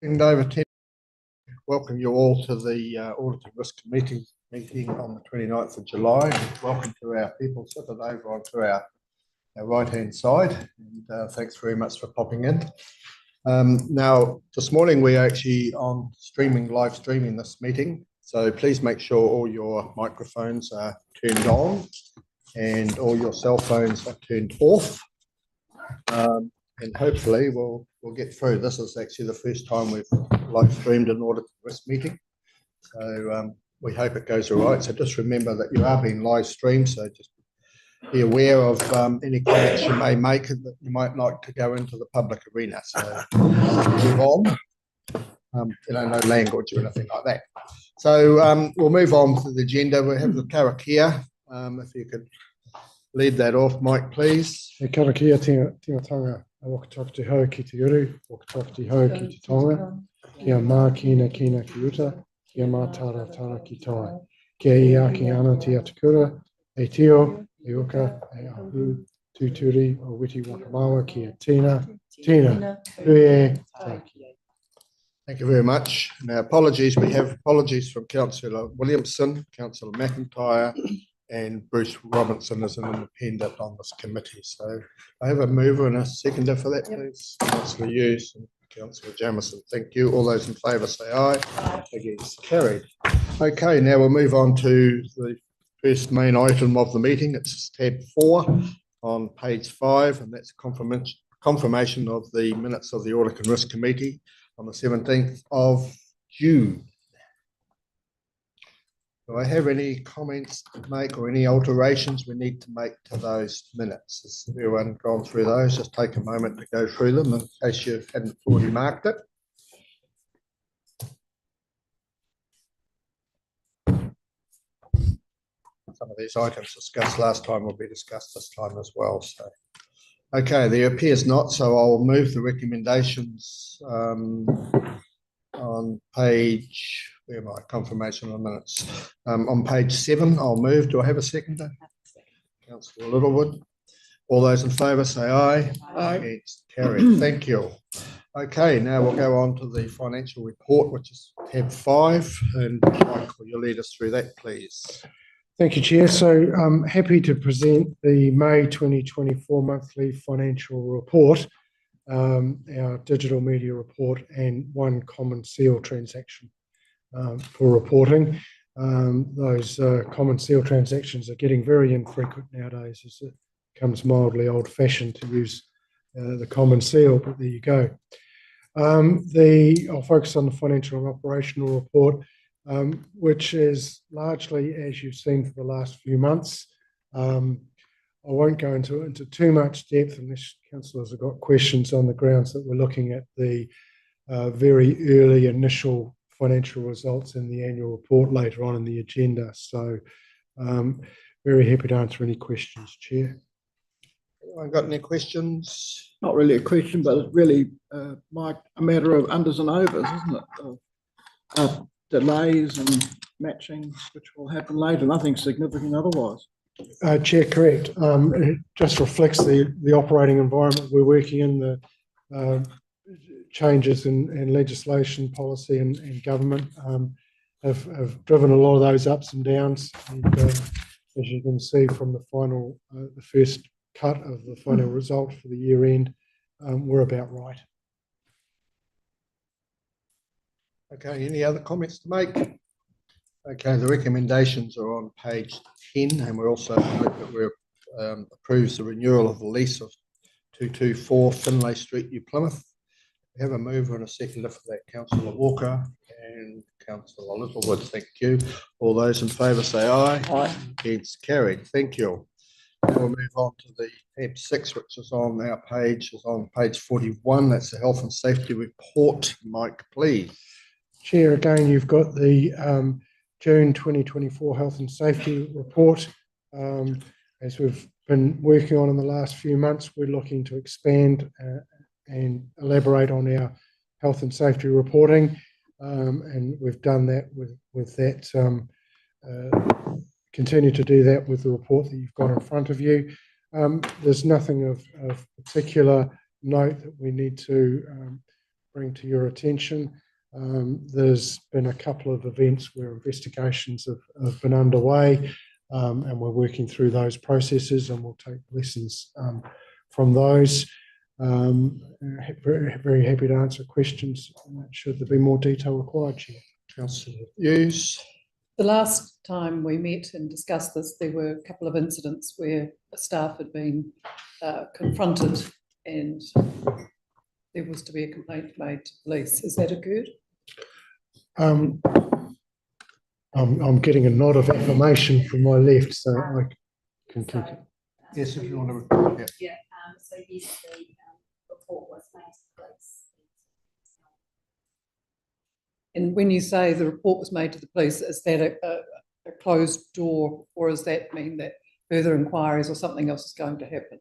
David, welcome you all to the Audit and Risk Committee meeting on the 29th of July. Welcome to our people sitting over onto our right-hand side, and thanks very much for popping in. Now, this morning we're actually on live streaming this meeting, so please make sure all your microphones are turned on and all your cell phones are turned off. And hopefully we'll get through. This is actually the first time we've live streamed an audit risk meeting, so we hope it goes all right. So just remember that you are being live streamed, so just be aware of any comments you may make that you might like to go into the public arena. So move on. No language or anything like that. So we'll move on to the agenda. We have the karakia. If you could lead that off, Mike, please. E karakia tingatanga, a wakataka te hau ki te uru, wakataka te hau ki te tonga, kia mā kina ki uta, kia mā tara tara ki tai, kia ia ki ana te atakura, e tio, e uka, e ahu, tūturi o witi wakamawa, kia tina, ue, taki. Thank you very much. Now, apologies. We have apologies from Councillor Williamson, Councillor McIntyre, and Bruce Robinson is an independent on this committee. So I have a mover and a seconder for that, please. Councillor Hughes and Councillor Jamieson. Thank you. All those in favour say aye. Against, carried. Okay, now we'll move on to the first main item of the meeting. It's tab 4 on page 5, and that's confirmation of the minutes of the Audit and Risk Committee on the 17th of June. Do I have any comments to make or any alterations we need to make to those minutes? Has everyone gone through those? Just take a moment to go through them in case you hadn't already marked it. Some of these items discussed last time will be discussed this time as well. So, okay, there appears not, so I'll move the recommendations on page, where am I? Confirmation of minutes. On page 7, I'll move. Do I have a seconder? Councillor Littlewood. All those in favour say aye. Aye. It's carried. Thank you. Okay, now we'll go on to the financial report, which is tab 5. And Michael, you'll lead us through that, please. Thank you, Chair. So I'm happy to present the May 2024 monthly financial report, our digital media report, and one common seal transaction for reporting. Those common seal transactions are getting very infrequent nowadays, as it becomes mildly old-fashioned to use the common seal, but there you go. I'll focus on the financial and operational report, which is largely, as you've seen for the last few months. I won't go into too much depth unless councillors have got questions on the grounds that we're looking at the very early initial financial results in the annual report later on in the agenda. So very happy to answer any questions, Chair. Anyone got any questions? Not really a question, but it's really, Mike, a matter of unders and overs, isn't it? Delays and matching, which will happen later. Nothing significant otherwise. Chair, correct. It just reflects the operating environment we're working in, the changes in legislation, policy and government have driven a lot of those ups and downs. And as you can see from the first cut of the final result for the year end, we're about right. Okay, any other comments to make? Okay, the recommendations are on page 10, and we also note that we approves the renewal of the lease of 224 Finlay Street, New Plymouth. We have a mover and a seconder for that, Councillor Walker and Councillor Littlewood. Thank you. All those in favour say aye. Aye. It's carried. Thank you. Now we'll move on to the tab 6, which is on our page, is on page 41. That's the health and safety report. Mike, please. Chair, again, you've got the June 2024 health and safety report. As we've been working on in the last few months, we're looking to expand and elaborate on our health and safety reporting, and we've done that with that. Continue to do that with the report that you've got in front of you. There's nothing of particular note that we need to bring to your attention. There's been a couple of events where investigations have been underway, and we're working through those processes, and we'll take lessons from those. Very happy to answer questions should there be more detail required, Chair. Councillor Hughes. The last time we met and discussed this, there were a couple of incidents where staff had been confronted and there was to be a complaint made to police. Has that occurred? I'm getting a nod of affirmation from my left, so I can keep it. Yes, if you want to report. Yeah. Yeah, so yes, the report was made to the police. And when you say the report was made to the police, is that a closed door, or does that mean that further inquiries or something else is going to happen?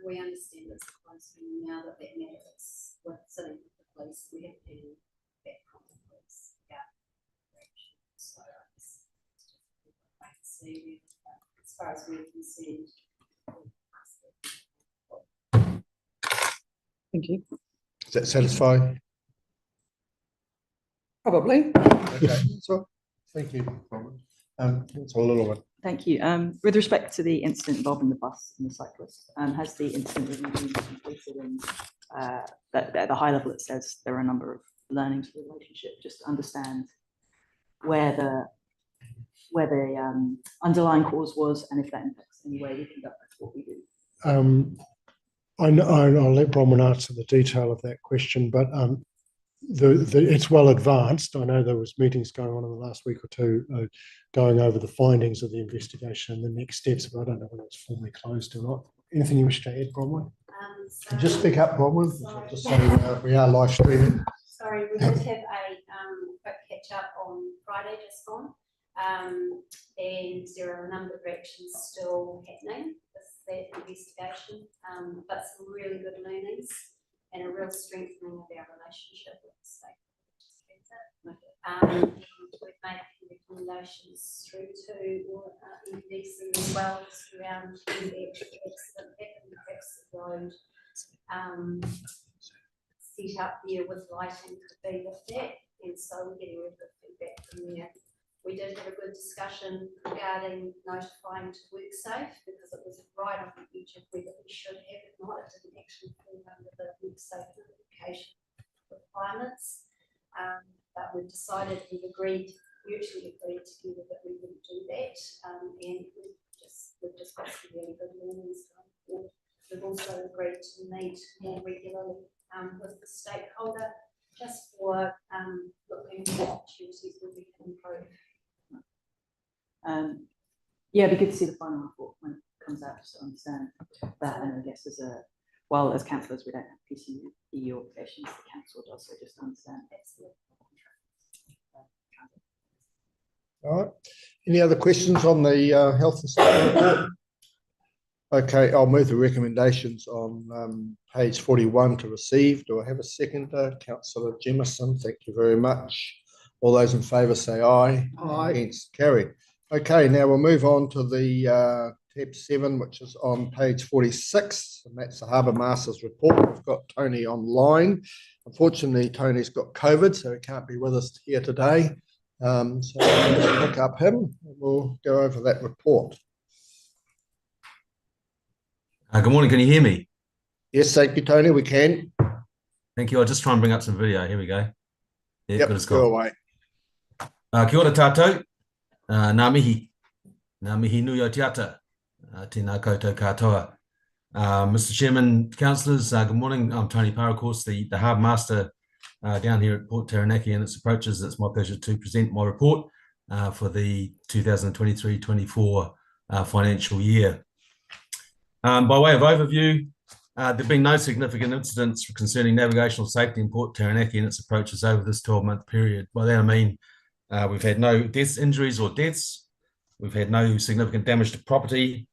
We understand it's closed now that matter is sitting with the police. We have been back from the police about so it's just wait to see as far as we're concerned. Thank you. Does that satisfy? Probably. Okay, so thank you. It's a little one. Thank you. With respect to the incident involving the bus and the cyclist, has the incident review been completed? And at the high level, it says there are a number of learnings for the relationship. Just to understand where the underlying cause was, and if that impacts any way we conduct what we do. I'll let Bronwyn answer the detail of that question, but it's well advanced. I know there was meetings going on in the last week or two going over the findings of the investigation and the next steps, but I don't know whether it's formally closed or not. Anything you wish to add, Bronwyn? So Just speak up, Bronwyn. Just so we are live streaming. sorry, we did have a quick catch up on Friday just gone, and there are a number of actions still happening with that investigation, but some really good learnings and a real strengthening of our relationship with the state. We've made a few recommendations through to NDC as well, just around the accident happened, perhaps the road set up there with lighting could be with that, and so we're getting a good feedback from there. We did have a good discussion regarding notifying to WorkSafe, because it was right on the edge of whether we should have it or not. It didn't actually fall under the WorkSafe notification requirements. But we've decided, mutually agreed together that we wouldn't do that. And we've just got some really good learnings going forward. We've also agreed to meet more regularly with the stakeholder, just for looking for opportunities where we can improve. Yeah, it'd be good to see the final report when it comes out, just to understand that. And I guess as councillors, we don't have PCE obligations, the council does, so just to understand. All right. Any other questions on the health and safety report? Okay, I'll move the recommendations on page 41 to receive. Do I have a seconder? Councillor Jemison, thank you very much. All those in favour say aye. Aye. Against, carried. Okay, now we'll move on to the tab 7, which is on page 46, and that's the Harbour Master's report. We've got Tony online. Unfortunately, Tony's got COVID, so he can't be with us here today. So I'll pick up him and we'll go over that report. Good morning, can you hear me? Yes, thank you, Tony, we can. Thank you. I'll just try and bring up some video. Here we go. Yeah, Yep, good as go gold. away. Kia ora tātou. Ngā mihi. Ngā mihi nui o te ata. Tēnā koutou katoa. Mr. Chairman, councillors, good morning. I'm Tony Parr, of course, the Harbour Master down here at Port Taranaki and its approaches. It's my pleasure to present my report for the 2023-24 financial year. By way of overview, there have been no significant incidents concerning navigational safety in Port Taranaki and its approaches over this 12-month period. By that I mean we've had no deaths, injuries or deaths. We've had no significant damage to property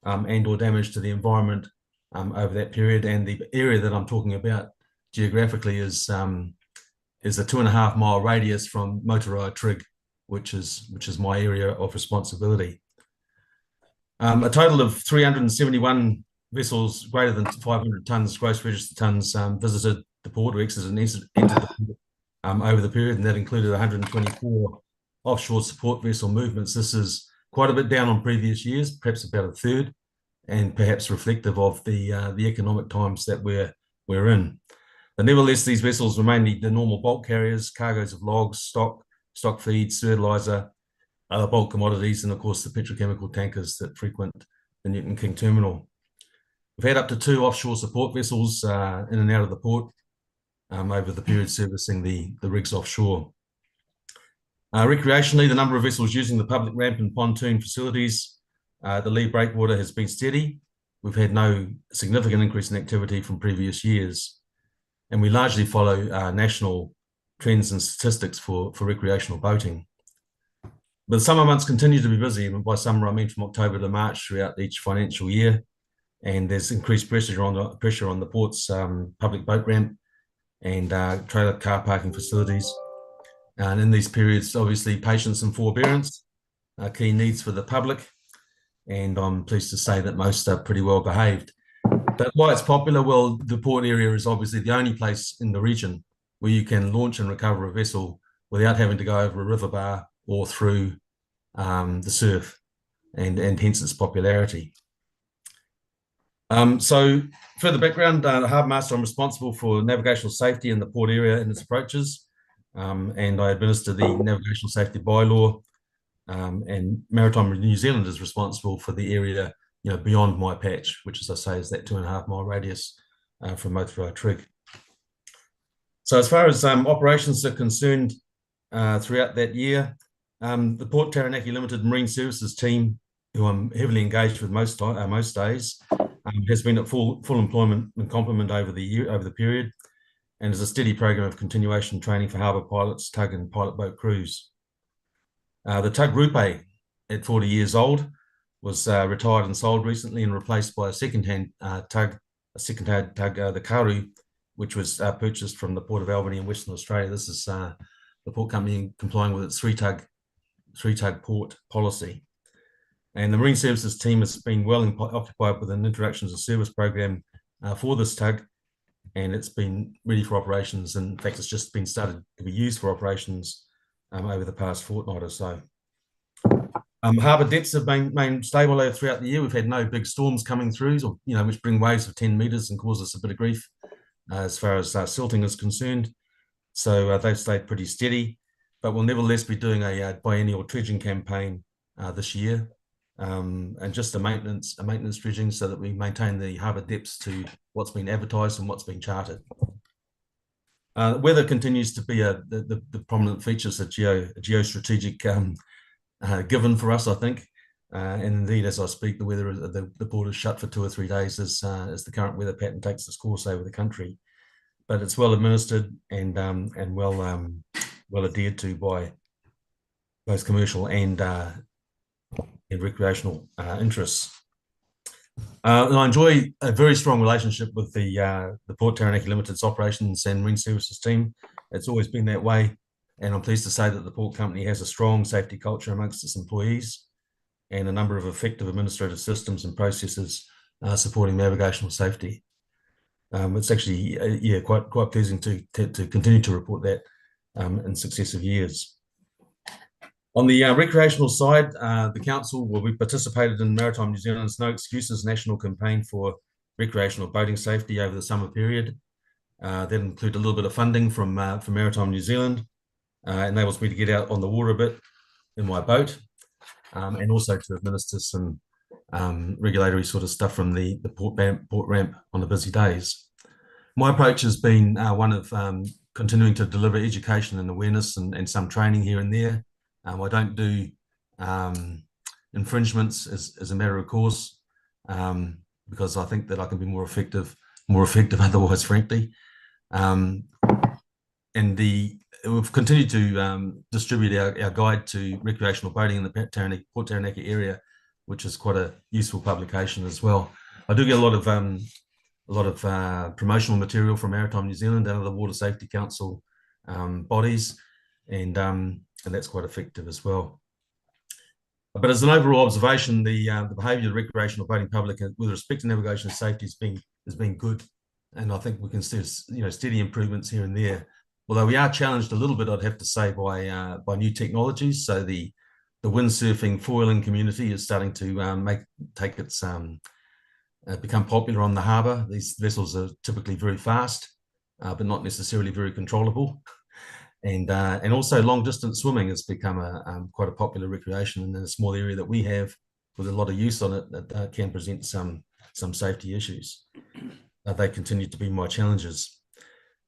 and or damage to the environment over that period. And the area that I'm talking about geographically is a 2.5 mile radius from Motorai Trig, which is my area of responsibility. A total of 371 vessels greater than 500 tonnes gross registered tonnes visited the port or exited and entered the port over the period, and that included 124 offshore support vessel movements. This is quite a bit down on previous years, perhaps about a third, and perhaps reflective of the economic times that we're in. But nevertheless, these vessels were mainly the normal bulk carriers, cargoes of logs, stock feeds, fertilizer, other bulk commodities, and of course the petrochemical tankers that frequent the Newton King terminal. We've had up to 2 offshore support vessels in and out of the port over the period servicing the rigs offshore. Recreationally, the number of vessels using the public ramp and pontoon facilities, the lee breakwater has been steady. We've had no significant increase in activity from previous years, and we largely follow national trends and statistics for recreational boating. But the summer months continue to be busy, and by summer I mean from October to March throughout each financial year, and there's increased pressure on the port's public boat ramp and trailer car parking facilities. And in these periods, obviously, patience and forbearance are key needs for the public, and I'm pleased to say that most are pretty well behaved. But why it's popular? Well, the port area is obviously the only place in the region where you can launch and recover a vessel without having to go over a river bar or through the surf, and hence its popularity. So further background, Harbour Master, I'm responsible for navigational safety in the port area and its approaches. And I administer the navigational safety bylaw, and Maritime New Zealand is responsible for the area, beyond my patch, which, as I say, is that 2.5 mile radius from Mothra Trig. So as far as operations are concerned, throughout that year, the Port Taranaki Limited Marine Services team, who I'm heavily engaged with most days, has been at full employment and complement over the period, and is a steady program of continuation training for harbour pilots, tug and pilot boat crews. The tug Rupe, at 40 years old, was retired and sold recently and replaced by a second-hand tug, the Karu, which was purchased from the Port of Albany in Western Australia. This is the port company complying with its three-tug port policy. And the Marine Services team has been well occupied with an introduction to service program for this tug, and it's been ready for operations. In fact, it's just been started to be used for operations over the past fortnight or so. Harbour depths have been stable throughout the year. We've had no big storms coming through, which bring waves of 10 metres and cause us a bit of grief as far as silting is concerned. So they've stayed pretty steady, but we'll nevertheless be doing a biennial dredging campaign this year, and just a maintenance dredging, so that we maintain the harbour depths to what's been advertised and what's been charted. Weather continues to be the prominent features, a geostrategic given for us, I think. And indeed, as I speak, the weather, the port is shut for 2 or 3 days as the current weather pattern takes its course over the country. But it's well administered and well adhered to by both commercial and recreational interests. And I enjoy a very strong relationship with the Port Taranaki Limited's operations and marine services team. It's always been that way, and I'm pleased to say that the port company has a strong safety culture amongst its employees and a number of effective administrative systems and processes supporting navigational safety. It's actually quite pleasing to continue to report that in successive years. On the recreational side, the council we participated in Maritime New Zealand's No Excuses national campaign for recreational boating safety over the summer period. That included a little bit of funding from Maritime New Zealand, enables me to get out on the water a bit in my boat, and also to administer some regulatory sort of stuff from the port ramp on the busy days. My approach has been one of continuing to deliver education and awareness and some training here and there. I don't do infringements as a matter of course, because I think that I can be more effective otherwise, frankly. We've continued to distribute our guide to recreational boating in the Port Taranaki area, which is quite a useful publication as well. I do get a lot of promotional material from Maritime New Zealand and other Water Safety Council bodies, and that's quite effective as well. But as an overall observation, the behaviour of the recreational boating public with respect to navigation safety has been good and I think we can see steady improvements here and there. Although we are challenged a little bit, I'd have to say, by new technologies. So the windsurfing foiling community is starting to become popular on the harbour. These vessels are typically very fast, but not necessarily very controllable. And also long distance swimming has become quite a popular recreation, and in a small area that we have with a lot of use on it, that can present some safety issues. They continue to be my challenges.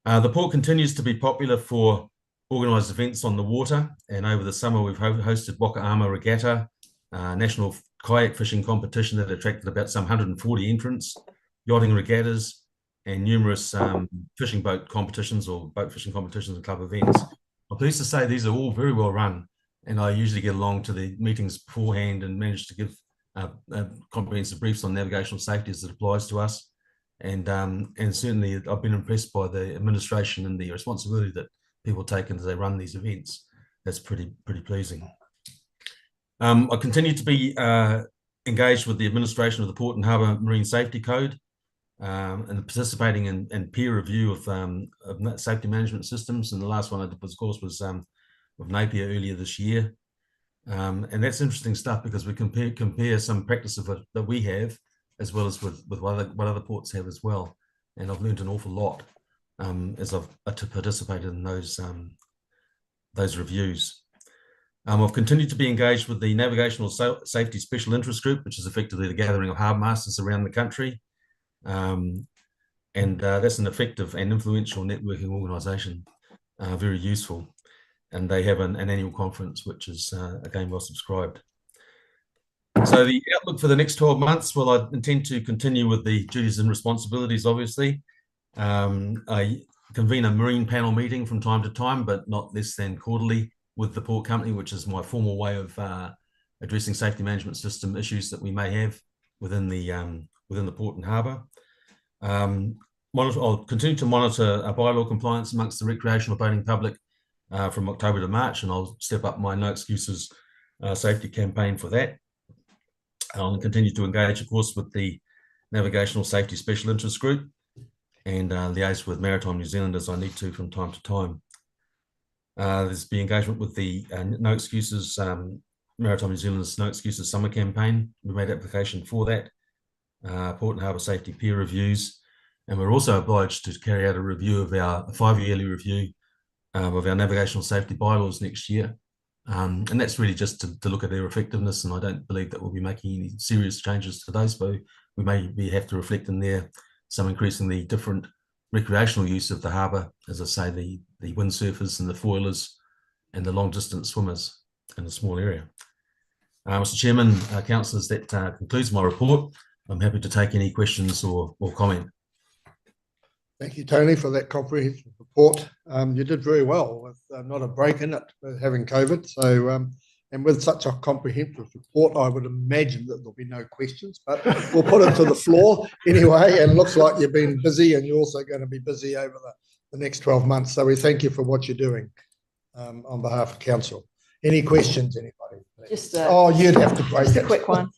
The port continues to be popular for organised events on the water, and over the summer we've hosted Waka Ama Regatta, national kayak fishing competition that attracted about some 140 entrants, yachting regattas, and numerous fishing boat competitions or boat fishing competitions and club events. I'm pleased to say these are all very well run, and I usually get along to the meetings beforehand and manage to give comprehensive briefs on navigational safety as it applies to us. And certainly I've been impressed by the administration and the responsibility that people take as they run these events. That's pretty pleasing. I continue to be engaged with the administration of the Port and Harbour Marine Safety Code, and participating in peer review of safety management systems. And the last one I did, of course, was with Napier earlier this year. And that's interesting stuff because we compare some practices that we have as well as with what other ports have as well. And I've learned an awful lot as I've participated in those reviews. I've continued to be engaged with the Navigational Safety Special Interest Group, which is effectively the gathering of harbour masters around the country. And that's an effective and influential networking organisation, very useful. And they have an annual conference, which is again well subscribed. So the outlook for the next 12 months, well, I intend to continue with the duties and responsibilities, obviously. I convene a marine panel meeting from time to time, but not less than quarterly with the port company, which is my formal way of addressing safety management system issues that we may have within the port and harbour. I'll continue to monitor bylaw compliance amongst the recreational boating public from October to March, and I'll step up my No Excuses safety campaign for that. I'll continue to engage, of course, with the Navigational Safety Special Interest Group and liaise with Maritime New Zealand as I need to from time to time. There's been engagement with the No Excuses, Maritime New Zealand's No Excuses Summer Campaign. We made application for that. Port and Harbour Safety peer reviews. And we're also obliged to carry out a review of our 5-yearly review of our navigational safety bylaws next year. And that's really just to look at their effectiveness, and I don't believe that we'll be making any serious changes to those, but we may have to reflect in there some increasingly different recreational use of the harbour, as I say, the windsurfers and the foilers and the long distance swimmers in a small area. Mr. Chairman, councillors, that concludes my report. I'm happy to take any questions or comment. Thank you, Tony, for that comprehensive report. You did very well with not a break in it with having COVID. So, and with such a comprehensive report, I would imagine that there'll be no questions, but we'll put it to the floor anyway. And looks like you've been busy, and you're also going to be busy over the next 12 months. So we thank you for what you're doing on behalf of council. Any questions, anybody? Just you'd have to break just it. a quick one.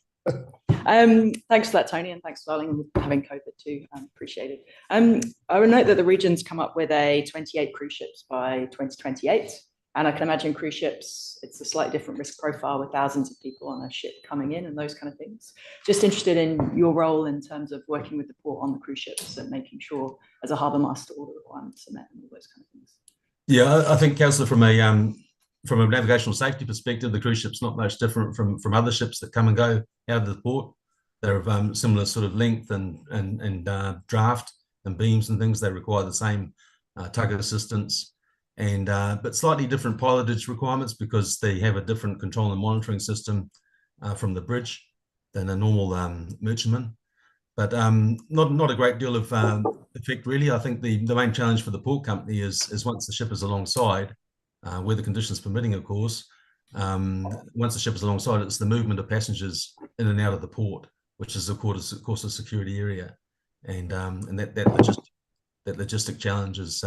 Thanks for that, Tony, and thanks, darling, for having COVID too. Appreciate it. I would note that the region's come up with 28 cruise ships by 2028, and I can imagine cruise ships, it's a slightly different risk profile with thousands of people on a ship coming in and those kind of things. Just interested in your role in terms of working with the port on the cruise ships and making sure, as a harbour master, all the requirements are met and all those kind of things. Yeah, I think, Councillor, from a navigational safety perspective, the cruise ship's not much different from other ships that come and go out of the port. They're of similar sort of length and draft and beams and things. They require the same tug assistance, and but slightly different pilotage requirements because they have a different control and monitoring system from the bridge than a normal merchantman. But not a great deal of effect, really. I think the main challenge for the port company is once the ship is alongside, weather conditions permitting, of course, once the ship is alongside, it's the movement of passengers in and out of the port, which is, of course, a security area. And that logistic challenge is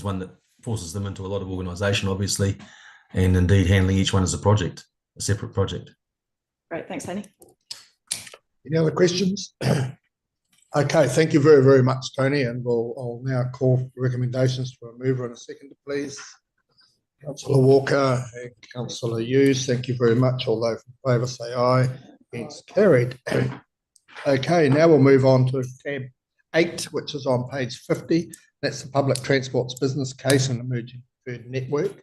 one that forces them into a lot of organisation, obviously, and indeed handling each one as a separate project. Great, thanks, Tony. Any other questions? Okay, thank you very, very much, Tony, and I'll now call for recommendations for a mover and a seconder, please. Councillor Walker and Councillor Hughes, thank you very much. All those in favour say aye. Against, carried. Okay, now we'll move on to tab 8, which is on page 50. That's the public transport's business case and emerging preferred network.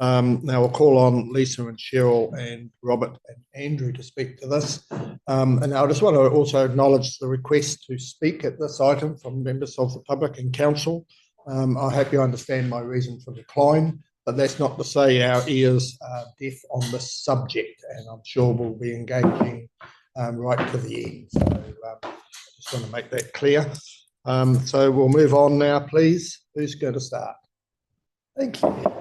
Now we'll call on Lisa and Cheryl and Robert and Andrew to speak to this. And I just want to also acknowledge the request to speak at this item from members of the public and council. I hope you understand my reason for decline, but that's not to say our ears are deaf on this subject, and I'm sure we'll be engaging right to the end. So I just want to make that clear. So we'll move on now, please. Who's going to start? Thank you.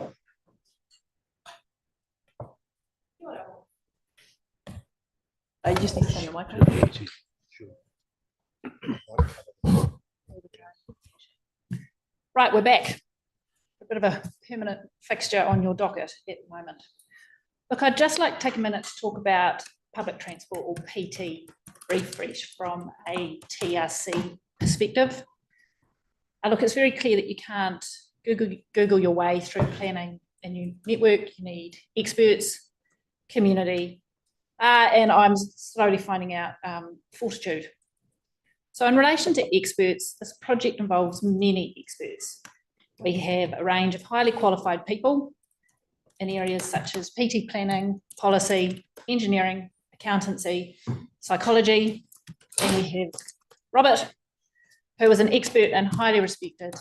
You just need to turn the microphone. Right, we're back. A bit of a permanent fixture on your docket at the moment. Look, I'd just like to take a minute to talk about public transport, or PT, refresh from a TRC perspective. Look, it's very clear that you can't Google your way through planning a new network. You need experts, community, and I'm slowly finding out fortitude. So in relation to experts, this project involves many experts. We have a range of highly qualified people in areas such as PT planning, policy, engineering, accountancy, psychology, and we have Robert, who is an expert and highly respected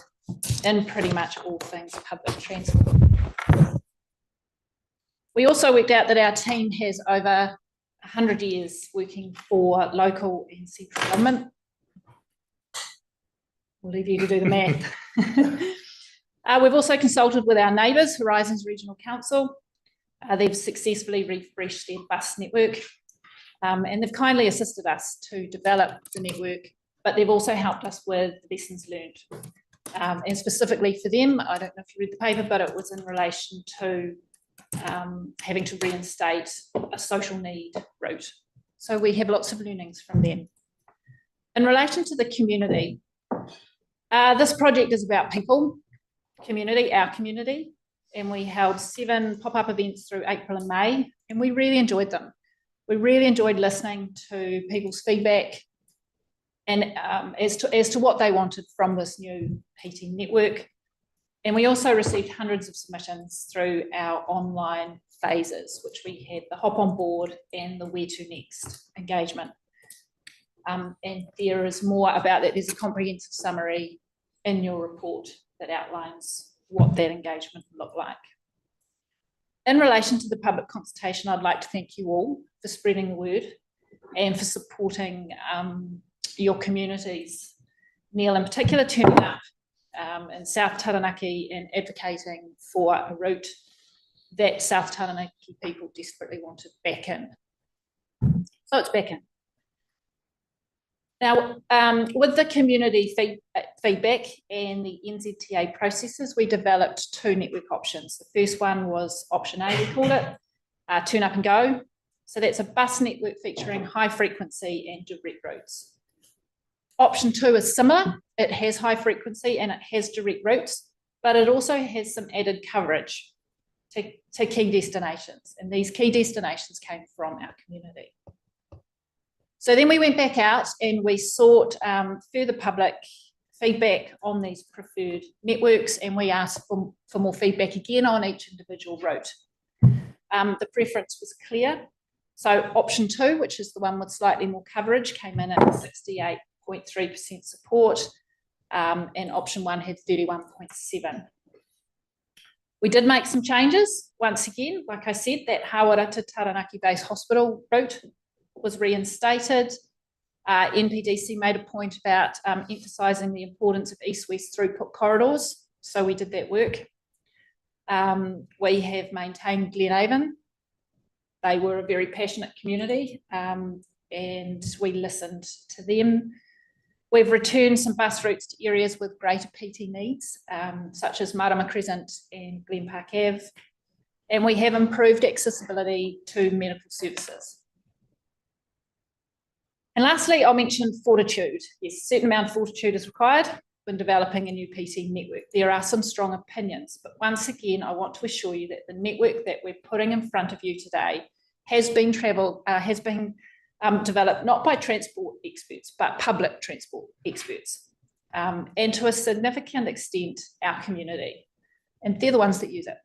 in pretty much all things public transport. We also worked out that our team has over 100 years working for local and central government. We'll leave you to do the math. We've also consulted with our neighbours, Horizons Regional Council. They've successfully refreshed their bus network, and they've kindly assisted us to develop the network, but they've also helped us with lessons learned. And specifically for them, I don't know if you read the paper, but it was in relation to having to reinstate a social need route. So we have lots of learnings from them. In relation to the community, this project is about people, community, our community, and we held 7 pop-up events through April and May, and we really enjoyed them. We really enjoyed listening to people's feedback and as to what they wanted from this new PT network. And we also received hundreds of submissions through our online phases, which we had the Hop on Board and the Where to Next engagement. And there is more about that. There's a comprehensive summary in your report that outlines what that engagement looked like. In relation to the public consultation, I'd like to thank you all for spreading the word and for supporting your communities. Neil, in particular, turning up in South Taranaki and advocating for a route that South Taranaki people desperately wanted back in. So it's back in. Now, with the community feedback and the NZTA processes, we developed 2 network options. The first one was option A, we called it, turn up and go. So that's a bus network featuring high frequency and direct routes. Option 2 is similar. It has high frequency and it has direct routes, but it also has some added coverage to key destinations. And these key destinations came from our community. So then we went back out and we sought further public feedback on these preferred networks, and we asked for more feedback again on each individual route. The preference was clear. So option 2, which is the one with slightly more coverage, came in at 68.3% support, and option 1 had 31.7%. We did make some changes. Once again, like I said, that Hawara to Taranaki Base Hospital route was reinstated. NPDC made a point about emphasising the importance of east-west throughput corridors, so we did that work. We have maintained Glenavon. They were a very passionate community, and we listened to them. We've returned some bus routes to areas with greater PT needs, such as Marama Crescent and Glen Park Ave, and we have improved accessibility to medical services. And lastly, I'll mention fortitude. Yes, a certain amount of fortitude is required when developing a new PC network. There are some strong opinions, but once again, I want to assure you that the network that we're putting in front of you today has been developed not by transport experts, but public transport experts, and to a significant extent, our community. And they're the ones that use it.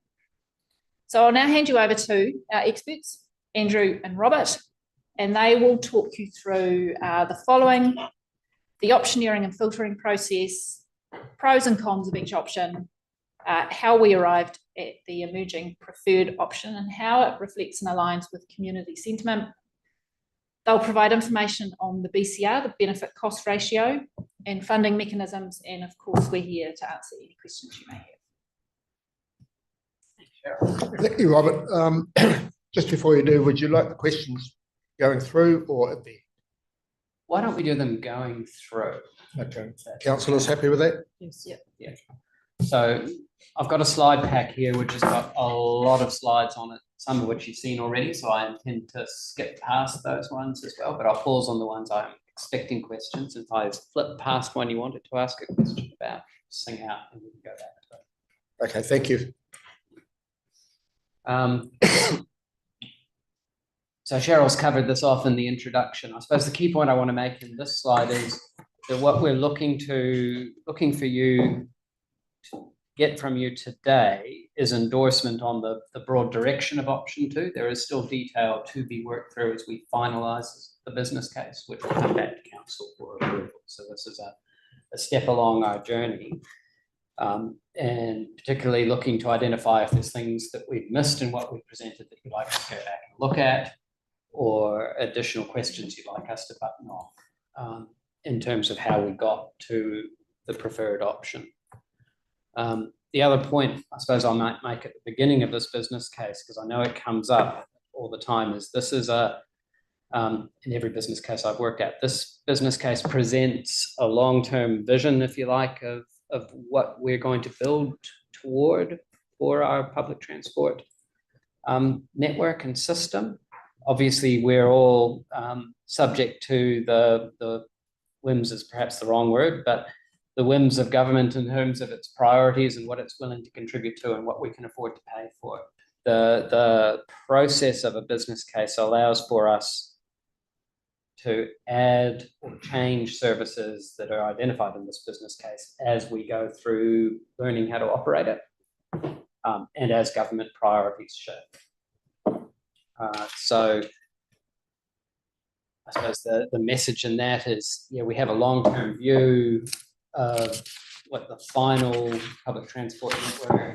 So I'll now hand you over to our experts, Andrew and Robert, and they will talk you through the following: the optioneering and filtering process, pros and cons of each option, how we arrived at the emerging preferred option and how it reflects and aligns with community sentiment. They'll provide information on the BCR, the benefit cost ratio, and funding mechanisms. And of course, we're here to answer any questions you may have. Thank you, Robert. Just before you do, would you like the questions going through or at the? Why don't we do them going through? Okay. Councillors happy with that? Yes. Yeah. Yeah. So I've got a slide pack here, which has got a lot of slides on it, some of which you've seen already. So I intend to skip past those ones as well, but I'll pause on the ones I'm expecting questions. If I flip past one you wanted to ask a question about, sing out and we can go back to it. Okay, thank you. So Cheryl's covered this off in the introduction. I suppose the key point I want to make in this slide is that what we're looking for you to get from you today is endorsement on the broad direction of option 2. There is still detail to be worked through as we finalise the business case, which will come back to council for approval. So this is a step along our journey. And particularly looking to identify if there's things that we've missed in what we've presented that you'd like us to go back and look at, or additional questions you'd like us to button off in terms of how we got to the preferred option. The other point I suppose I might make at the beginning of this business case, because I know it comes up all the time, is this is in every business case I've worked at, this business case presents a long-term vision, if you like, of what we're going to build toward for our public transport network and system. Obviously, we're all subject to the whims is perhaps the wrong word, but the whims of government in terms of its priorities and what it's willing to contribute to and what we can afford to pay for. The process of a business case allows for us to add or change services that are identified in this business case as we go through learning how to operate it, and as government priorities shift. So I suppose the message in that is, yeah, we have a long-term view of what the final public transport network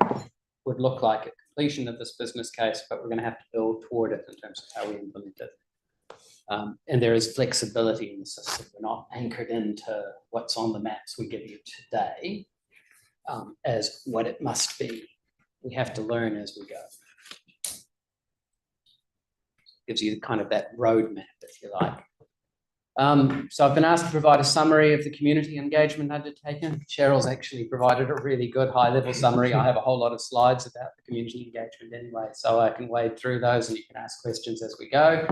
would look like at completion of this business case, but we're going to have to build toward it in terms of how we implement it. And there is flexibility in the system. We're not anchored into what's on the maps we give you today as what it must be. We have to learn as we go. Gives you kind of that roadmap, if you like. So I've been asked to provide a summary of the community engagement undertaken. Cheryl's actually provided a really good high-level summary. I have a whole lot of slides about the community engagement anyway, so I can wade through those and you can ask questions as we go.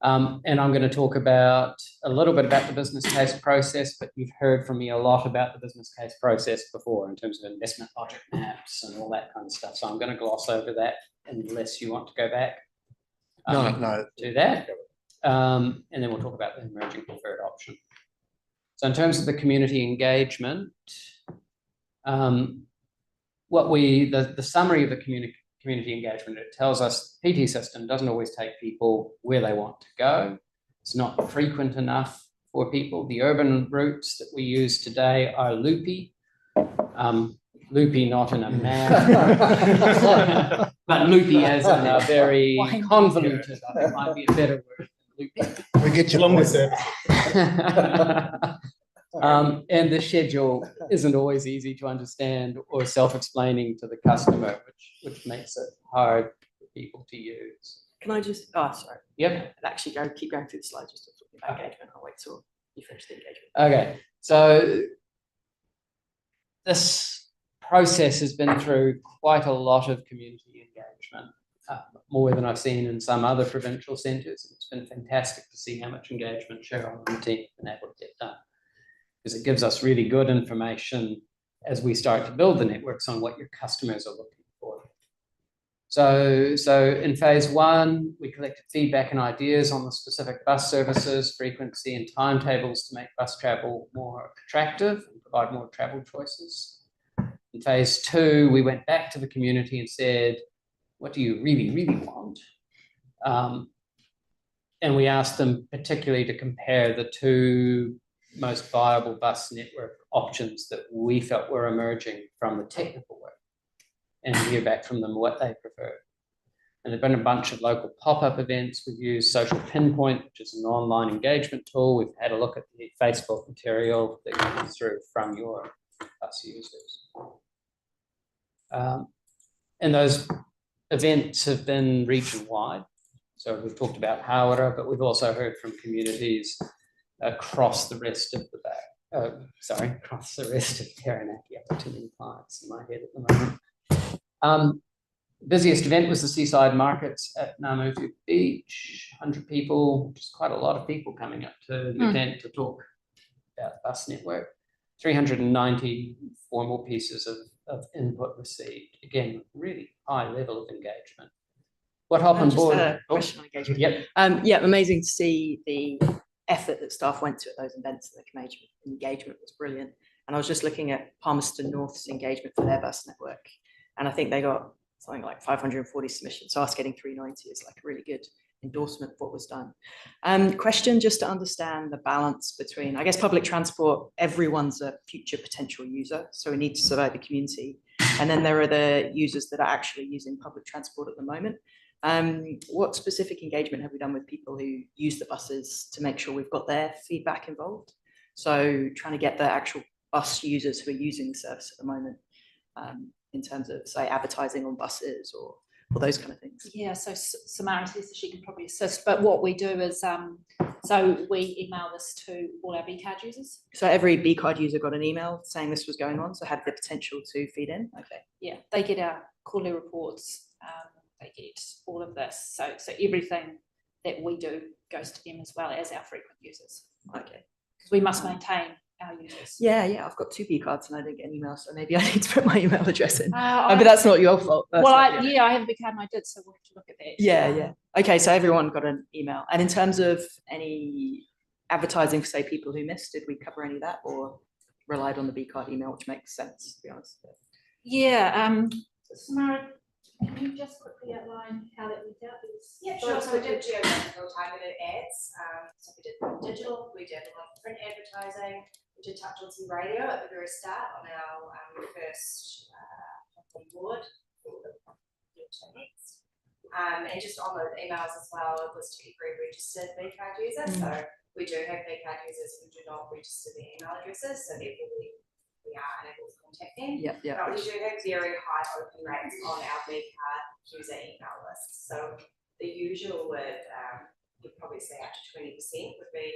And I'm going to talk about a little bit about the business case process, but you've heard from me a lot about the business case process before in terms of investment logic maps and all that kind of stuff. So I'm going to gloss over that unless you want to go back. No. To that. And then we'll talk about the emerging preferred option. So in terms of the community engagement, the summary of the community engagement, it tells us the PT system doesn't always take people where they want to go. It's not frequent enough for people. The urban routes that we use today are loopy. Loopy not in a mad, but loopy as in a very convoluted, I think might be a better word than loopy. We get you longer service. And the schedule isn't always easy to understand or self-explaining to the customer, which makes it hard for people to use. Can I just, oh, sorry. Yep. Actually keep going through the slides just to talk about engagement. I'll wait till you finish the engagement. Okay, so this process has been through quite a lot of community engagement. more than I've seen in some other provincial centres. It's been fantastic to see how much engagement Cheryl and the team have been able to get done, because it gives us really good information as we start to build the networks on what your customers are looking for. So in phase one, we collected feedback and ideas on the specific bus services, frequency and timetables to make bus travel more attractive and provide more travel choices. In phase two, we went back to the community and said, what do you really, really want? And we asked them particularly to compare the two most viable bus network options that we felt were emerging from the technical work, and hear back from them what they prefer. And there've been a bunch of local pop-up events. We've used Social Pinpoint, which is an online engagement tool. We've had a look at the Facebook material that comes through from your bus users. And those events have been region-wide. So we've talked about Hawera, but we've also heard from communities across the rest of the across the rest of Taranaki. I've got too many clients in my head at the moment. Busiest event was the Seaside Markets at Namutu Beach, 100 people, which is quite a lot of people coming up to the event to talk about the bus network. 390 formal pieces of input received. Again, really high level of engagement. What happened on board? Just a question on engagement. Yep. Yeah, amazing to see the effort that staff went to at those events. The engagement was brilliant. And I was just looking at Palmerston North's engagement for their bus network, and I think they got something like 540 submissions. So us getting 390 is like a really good endorsement of what was done. Question just to understand the balance between, I guess, public transport, everyone's a future potential user, so we need to survey the community. And then there are the users that are actually using public transport at the moment. What specific engagement have we done with people who use the buses to make sure we've got their feedback involved? So trying to get the actual bus users who are using the service at the moment, in terms of, say, advertising on buses or those kind of things. Yeah, so Samara says that she can probably assist, but what we do is, so we email this to all our B card users. So every B card user got an email saying this was going on, so had the potential to feed in. Okay. Yeah, they get our quarterly reports, they get all of this. So everything that we do goes to them as well as our frequent users. Okay. Because we must maintain our users. Yeah, I've got 2 B cards and I didn't get an email, so maybe I need to put my email address in. But that's not your fault. Well, I have a B card and I did, so we'll have to look at that. Yeah. Okay, so everyone got an email. And in terms of any advertising for, say, people who missed, did we cover any of that or relied on the B card email, which makes sense, to be honest? Yeah, Samara, can you just quickly outline how that went out? Yeah, sure. So we did geographical targeted ads. So we did digital, we did a lot of print advertising, we did touch on some radio at the very start on our first board for the next. And just on those emails as well, it was to every registered B card user. So we do have B card users who do not register their email addresses, so therefore we are unable to contact them. Yeah. But we do have very high open rates on our B card user email list. So the usual would, you'd probably say up to 20% would be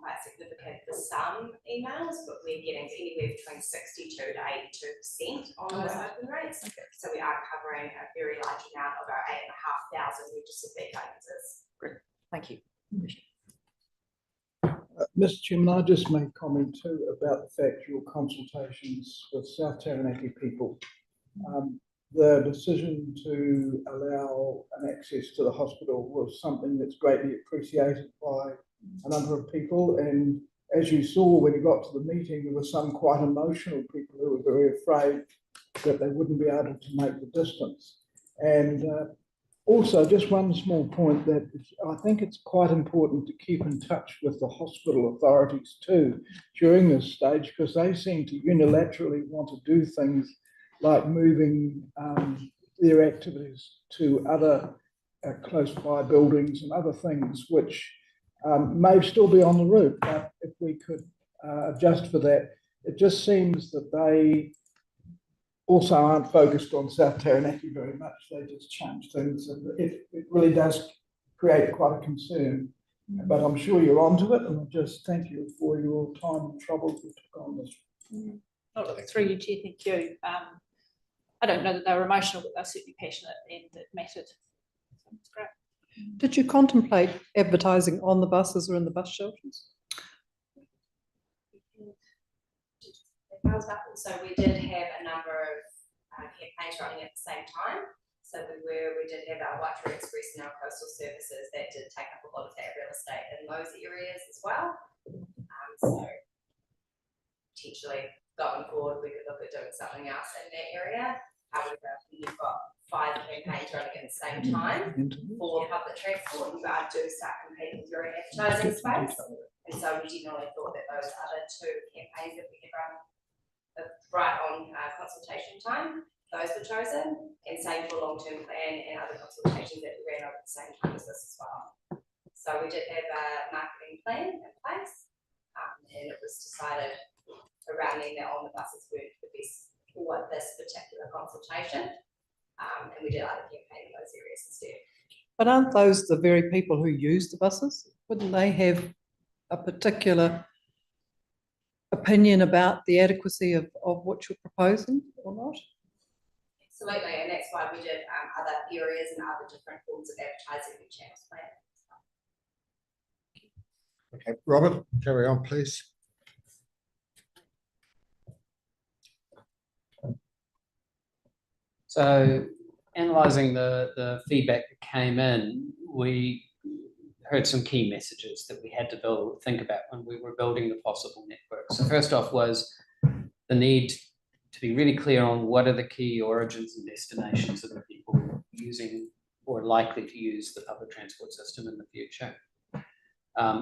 quite significant for some emails, but we're getting anywhere between 62 to 82% on those open rates. Okay. So we are covering a very large amount of our 8,500 registered B card users. Great, thank you. Mr. Chairman, I just make comment too about the fact your consultations with South Taranaki people, the decision to allow an access to the hospital was something that's greatly appreciated by a number of people. And as you saw when you got to the meeting, there were some quite emotional people who were very afraid that they wouldn't be able to make the distance. And also, just one small point that I think it's quite important to keep in touch with the hospital authorities too during this stage, because they seem to unilaterally want to do things like moving their activities to other close by buildings and other things, which may still be on the route. But if we could adjust for that, it just seems that they also aren't focused on South Taranaki very much. They just change things, and it really does create quite a concern. But I'm sure you're onto it, and I just thank you for your time and trouble you took on this. Through you, Chair, thank you. I don't know that they were emotional, but they're certainly passionate and it mattered. So it's great. Did you contemplate advertising on the buses or in the bus shelters? So we did have a number of campaigns running at the same time. So we did have our Waitara Express and our coastal services that did take up a lot of that real estate in those areas as well. So potentially going forward, we could look at doing something else in that area. However, you've got 5 campaigns running at the same time for public transport, you do start competing through an advertising space. And so we generally thought that those other 2 campaigns that we had run right on consultation time, those were chosen, and same for long-term plan and other consultations that we ran over at the same time as this as well. So we did have a marketing plan in place, and it was decided around then that on the buses weren't the best for this particular consultation, and we did other campaign in those areas instead. But aren't those the very people who use the buses? Wouldn't they have a particular opinion about the adequacy of what you're proposing or not? Absolutely, and that's why we did other areas and other different forms of advertising and channels plan. Okay, Robert, carry on, please. So analysing the feedback that came in, we heard some key messages that we had to think about when we were building the possible network. So first off was the need to be really clear on what are the key origins and destinations of the people using or likely to use the public transport system in the future.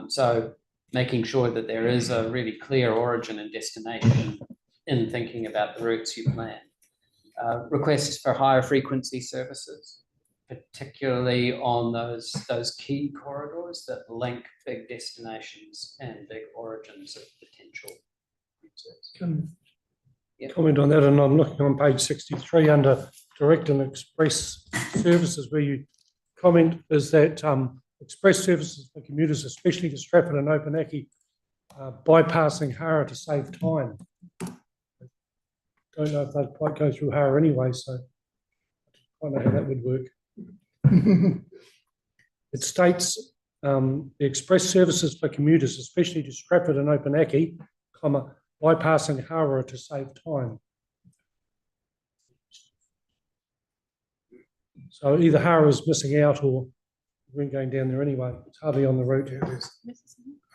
So making sure that there is a really clear origin and destination in thinking about the routes you plan. Requests for higher frequency services, particularly on those key corridors that link big destinations and big origins of potential users. Comment on that, and I'm looking on page 63 under direct and express services, where you comment is that express services for commuters, especially to Stratford and Opunake, bypassing Hara to save time. Don't know if they'd quite go through Hara anyway, so I don't know how that would work. It states the express services for commuters, especially to Stratford and Opunake, bypassing Hara to save time. So either Hara is missing out or we're going down there anyway. It's hardly on the route. Yeah,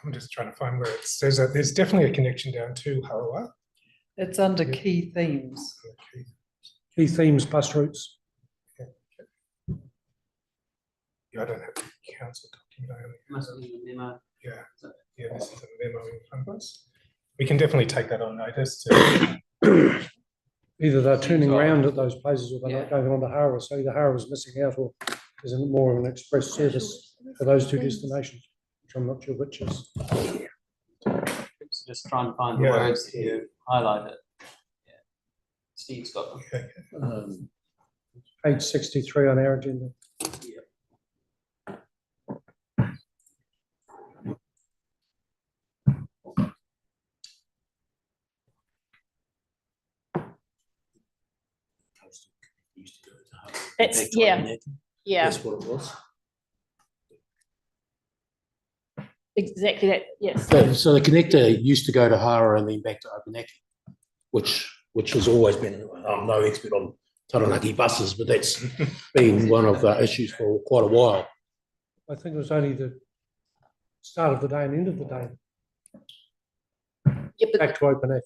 I'm just trying to find where it says that there's definitely a connection down to Harawa. It's under key themes. Key themes, bus routes. Yeah, I don't have the council document. Must be the memo. Yeah, this is a memo in front of us. We can definitely take that on notice. Either they're turning around at those places or they're not going on to Hara. So either Hara is missing out or isn't more of an express service for those 2 destinations, which I'm not sure which is. Just trying to find the words that you highlighted. Yeah. Steve's got them. Page 63 on our agenda. That's, yeah. That's what it was. Exactly that, yes. So the connector used to go to Hara and then back to Opunake, which has always been, I'm no expert on Taranaki buses, but that's been one of the issues for quite a while. I think it was only the start of the day and end of the day. Yeah, but back to Opunake.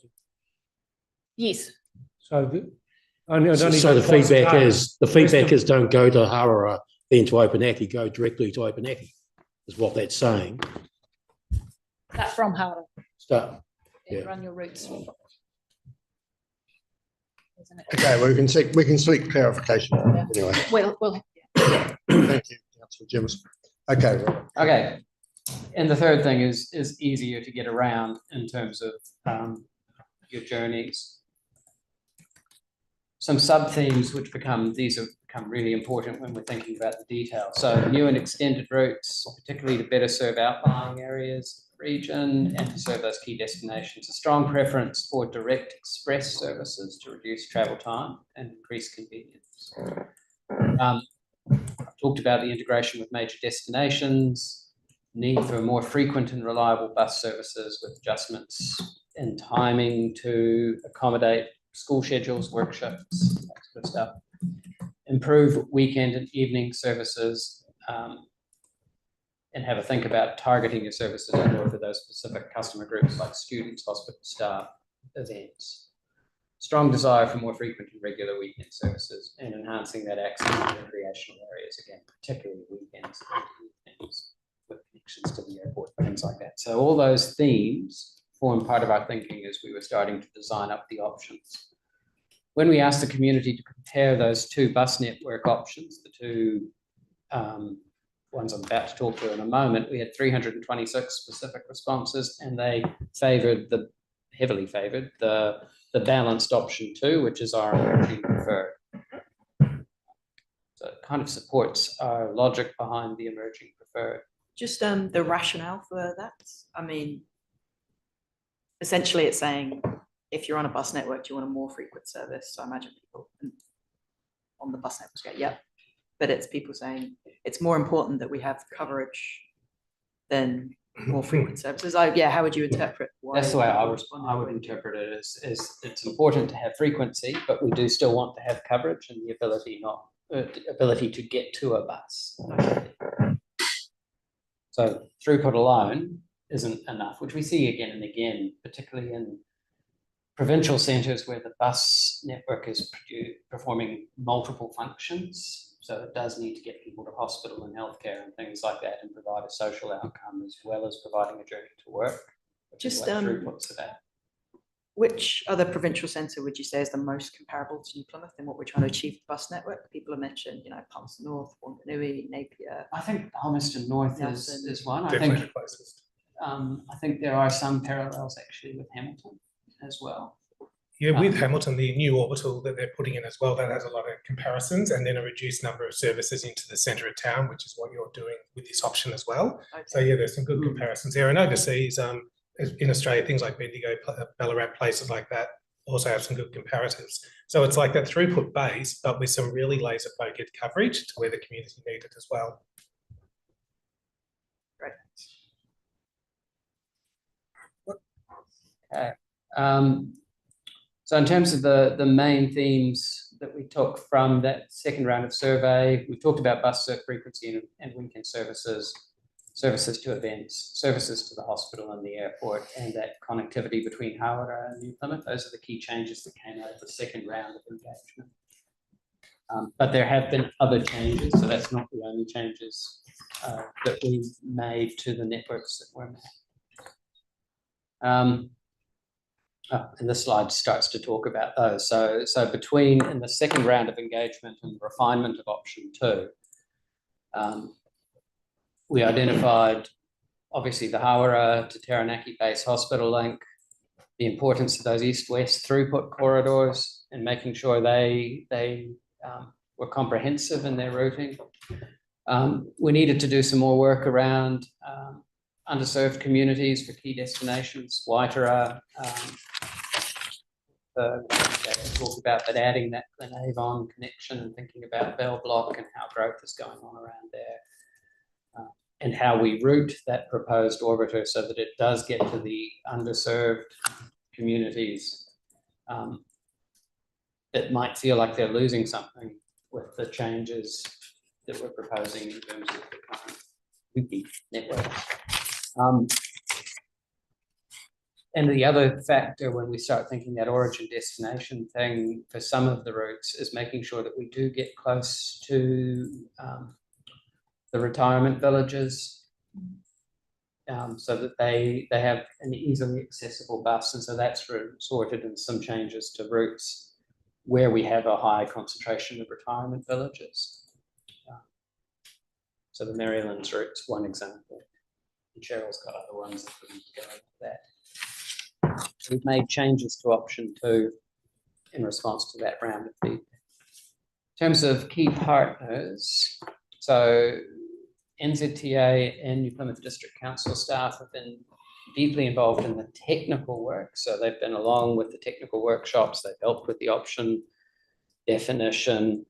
Yes. So the feedback is don't go to Hara then to Opunake, go directly to Opunake, is what that's saying. Start from Hara. Start. And run your routes. Okay, well, we can seek clarification anyway. Well, Thank you, Councillor Jimmers. Okay, Robert. Okay. And the third thing is easier to get around in terms of your journeys. Some sub-themes which these have become really important when we're thinking about the detail. So new and extended routes, particularly to better serve outlying areas. region and to serve those key destinations. A strong preference for direct express services to reduce travel time and increase convenience. I've talked about the integration with major destinations, need for more frequent and reliable bus services with adjustments in timing to accommodate school schedules, workshops, that sort of stuff. Improve weekend and evening services, and have a think about targeting your services for those specific customer groups like students, hospital staff, events. Strong desire for more frequent and regular weekend services and enhancing that access to recreational areas, again, particularly weekends and evenings with connections to the airport, things like that. So all those themes form part of our thinking as we were starting to design up the options. When we asked the community to compare those two bus network options, the two ones I'm about to talk to in a moment, we had 326 specific responses, and they heavily favoured the balanced option 2, which is our emerging preferred. So it kind of supports our logic behind the emerging preferred. Just the rationale for that. I mean, essentially it's saying if you're on a bus network, you want a more frequent service. So I imagine people on the bus networks go, yep. But it's people saying it's more important that we have coverage than more frequent services. How would you interpret? That's the way I would interpret it. Is it's important to have frequency, but we do still want to have coverage and the ability to get to a bus. So throughput alone isn't enough, which we see again and again, particularly in provincial centres where the bus network is performing multiple functions. So it does need to get people to hospital and healthcare and things like that and provide a social outcome as well as providing a journey to work. Just throughputs about. Which other provincial centre would you say is the most comparable to New Plymouth in what we're trying to achieve with the bus network? People have mentioned, Palmerston North, Wanganui, Napier. I think Palmerston North is one. Definitely the closest. I think there are some parallels actually with Hamilton as well. Yeah, with Hamilton, the new orbital that they're putting in as well, that has a lot of comparisons, and then a reduced number of services into the centre of town, which is what you're doing with this option as well. Okay. So yeah, there's some good comparisons there. And overseas, in Australia, things like Bendigo, Ballarat, places like that also have some good comparatives. So it's like that throughput base, but with some really laser focused coverage to where the community need it as well. Great. Okay. So in terms of the main themes that we took from that second round of survey, we talked about bus frequency and weekend services, services to events, services to the hospital and the airport, and that connectivity between Hawera and New Plymouth. Those are the key changes that came out of the second round of engagement. But there have been other changes, so that's not the only changes that we made to the networks that were made. And this slide starts to talk about those. So between in the second round of engagement and the refinement of option 2, we identified obviously the Hawera to Taranaki base hospital link, the importance of those east-west throughput corridors and making sure they were comprehensive in their routing. We needed to do some more work around underserved communities for key destinations, Waitara, talked about, but adding that Glenavon connection and thinking about Bell Block and how growth is going on around there, and how we route that proposed orbiter so that it does get to the underserved communities that might feel like they're losing something with the changes that we're proposing in terms of the current wiki network. And the other factor when we start thinking that origin destination thing for some of the routes is making sure that we do get close to the retirement villages so that they have an easily accessible bus. And so that's sorted in some changes to routes where we have a high concentration of retirement villages. So the Marylands route's one example. And Cheryl's got other ones that we need to go into that. We've made changes to option 2 in response to that round of feedback. In terms of key partners, so NZTA and New Plymouth District Council staff have been deeply involved in the technical work. So they've been along with the technical workshops, they've helped with the option definition,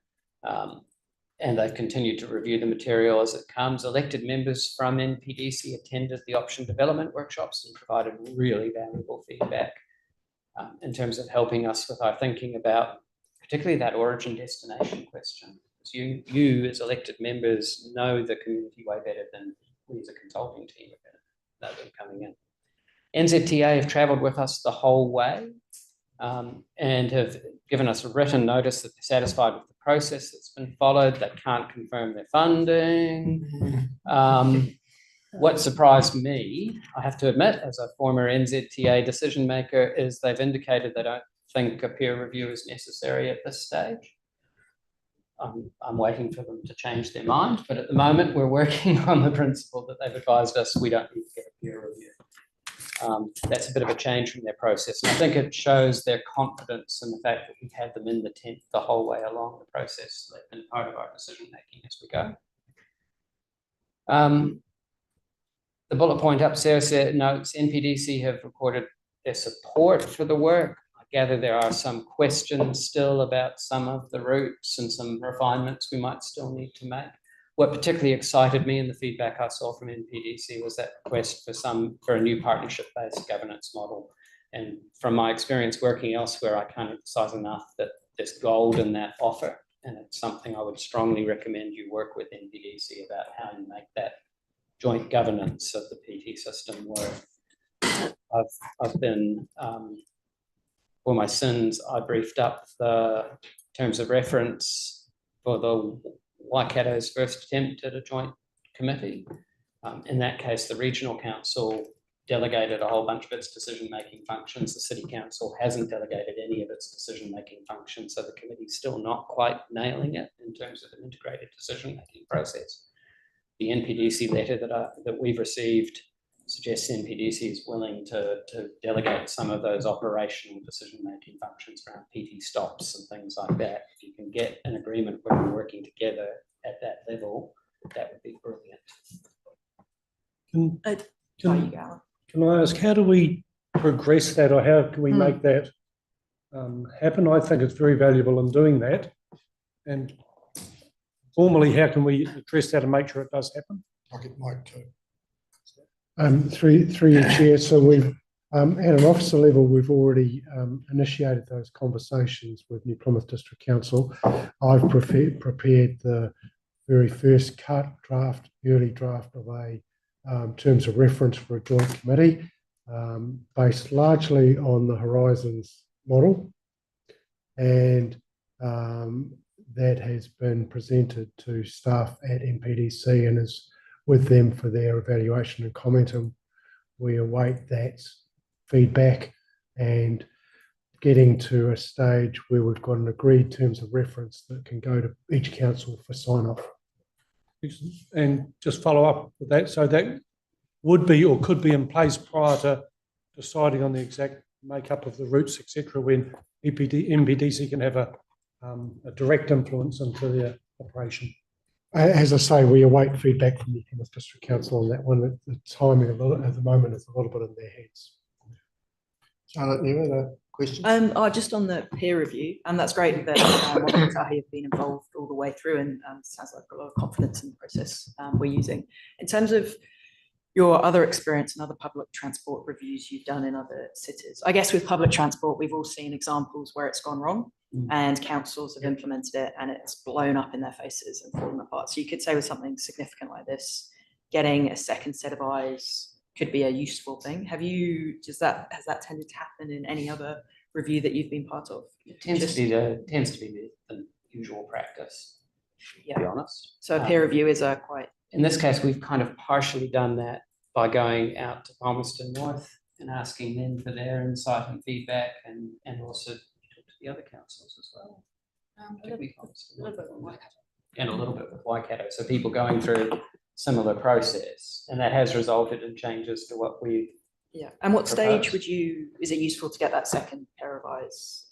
and they've continued to review the material as it comes. Elected members from NPDC attended the option development workshops and provided really valuable feedback in terms of helping us with our thinking about particularly that origin destination question. You as elected members know the community way better than we as a consulting team know them coming in. NZTA have travelled with us the whole way and have given us a written notice that they're satisfied with the process that's been followed. They can't confirm their funding. What surprised me, I have to admit, as a former NZTA decision maker, is they've indicated they don't think a peer review is necessary at this stage. I'm waiting for them to change their mind, but at the moment we're working on the principle that they've advised us we don't need to get a peer review. That's a bit of a change from their process. And I think it shows their confidence in the fact that we've had them in the tent the whole way along the process. They've been part of our decision making as we go. The bullet point upstairs notes NPDC have recorded their support for the work. I gather there are some questions still about some of the routes and some refinements we might still need to make. What particularly excited me in the feedback I saw from NPDC was that request for a new partnership-based governance model. And from my experience working elsewhere, I can't emphasize enough that there's gold in that offer. And it's something I would strongly recommend you work with NPDC about how you make that joint governance of the PT system work. I've been, for my sins, I briefed up the terms of reference for the Waikato's first attempt at a joint committee. In that case, the regional council delegated a whole bunch of its decision-making functions. The city council hasn't delegated any of its decision-making functions, so the committee's still not quite nailing it in terms of an integrated decision-making process. The NPDC letter that we've received suggests NPDC is willing to delegate some of those operational decision-making functions around PT stops and things like that. If you can get an agreement where we're working together at that level, that would be brilliant. Can I ask, how do we progress that, or how can we make that happen? I think it's very valuable in doing that. And formally, how can we address that and make sure it does happen? I'll get Mike too. Through your chair, so we've at an officer level, we've already initiated those conversations with New Plymouth District Council. I've prepared the very first early draft of a terms of reference for a joint committee, based largely on the Horizons model, and that has been presented to staff at NPDC and is with them for their evaluation and comment, and we await that feedback and getting to a stage where we've got an agreed terms of reference that can go to each council for sign-off. And just follow up with that, so that would be or could be in place prior to deciding on the exact makeup of the routes, etc., when NPDC can have a direct influence into their operation. As I say, we await feedback from the Plymouth District Council on that one. The timing at the moment is a little bit in their heads. Charlotte, you had a question? Just on the peer review, and that's great that Tahi have been involved all the way through, and sounds like a lot of confidence in the process we're using. In terms of your other experience and other public transport reviews you've done in other cities, I guess with public transport, we've all seen examples where it's gone wrong and councils have implemented it and it's blown up in their faces and fallen apart. So you could say with something significant like this, getting a second set of eyes could be a useful thing. Has that tended to happen in any other review that you've been part of? It tends to be the usual practice, to be honest. So a peer review is quite... In this case, we've kind of partially done that by going out to Palmerston North and asking them for their insight and feedback, and also talk to the other councils as well. And a little bit with Waikato. So people going through similar process, and that has resulted in changes to what we've And what stage is it useful to get that second pair of eyes?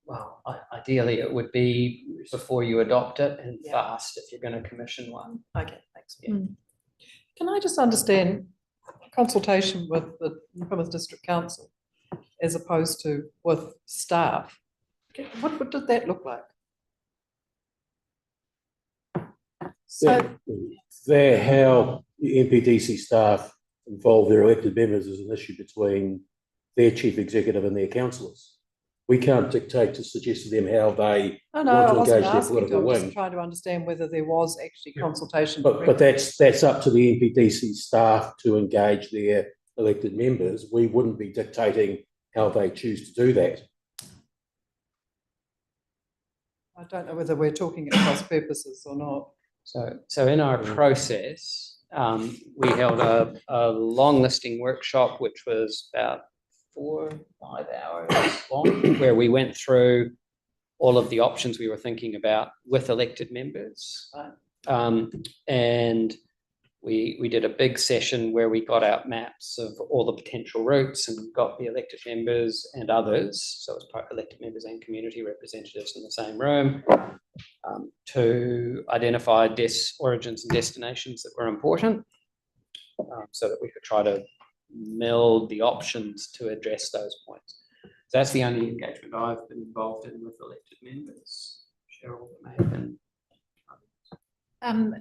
Well, ideally it would be before you adopt it, and fast if you're going to commission one. Okay, thanks. Can I just understand, consultation with the Plymouth District Council as opposed to with staff. What did that look like? So, How the MPDC staff involve their elected members is an issue between their chief executive and their councillors. We can't dictate to suggest to them how they I want to wasn't engage their asking political I'm just wing. trying to understand whether there was actually consultation. But that's up to the MPDC staff to engage their elected members. We wouldn't be dictating how they choose to do that. I don't know whether we're talking at cross purposes or not. So in our process, we held a long listing workshop, which was about 4 or 5 hours long, where we went through all of the options we were thinking about with elected members. And we did a big session where we got out maps of all the potential routes and got the elected members and others, so it was elected members and community representatives in the same room, to identify origins and destinations that were important, so that we could try to meld the options to address those points. So that's the only engagement I've been involved in with elected members. Cheryl may have been.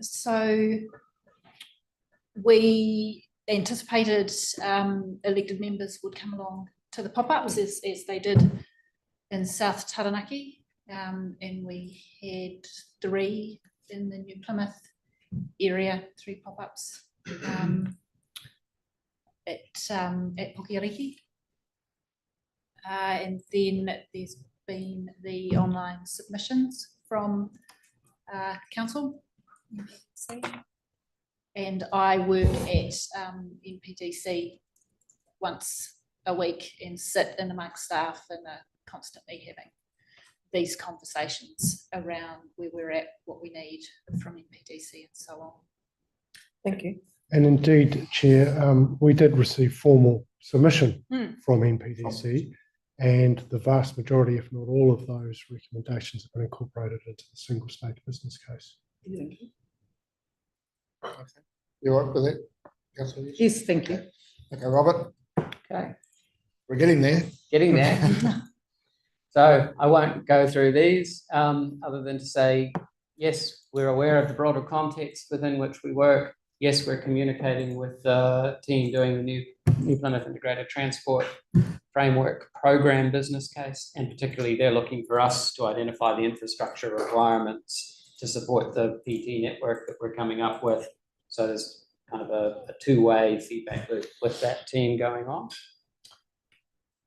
So we anticipated elected members would come along to the pop-ups as they did in South Taranaki, and we had 3 in the New Plymouth area, 3 pop-ups at Pukiriki. And then there's been the online submissions from council. And I work at MPDC once a week and sit in amongst staff and are constantly having these conversations around where we're at, what we need from MPDC and so on. Thank you. And indeed, Chair, we did receive formal submission from MPDC, and the vast majority, if not all of those recommendations have been incorporated into the single state business case. Thank you. Okay. You all right with that, Councillor? Yes, thank you. Okay, Robert, Okay. we're getting there. Getting there. So I won't go through these other than to say, yes, we're aware of the broader context within which we work. Yes, we're communicating with the team doing the New Plymouth Integrated Transport Framework Program business case, and particularly they're looking for us to identify the infrastructure requirements to support the PT network that we're coming up with. So there's kind of a two-way feedback loop with that team going on.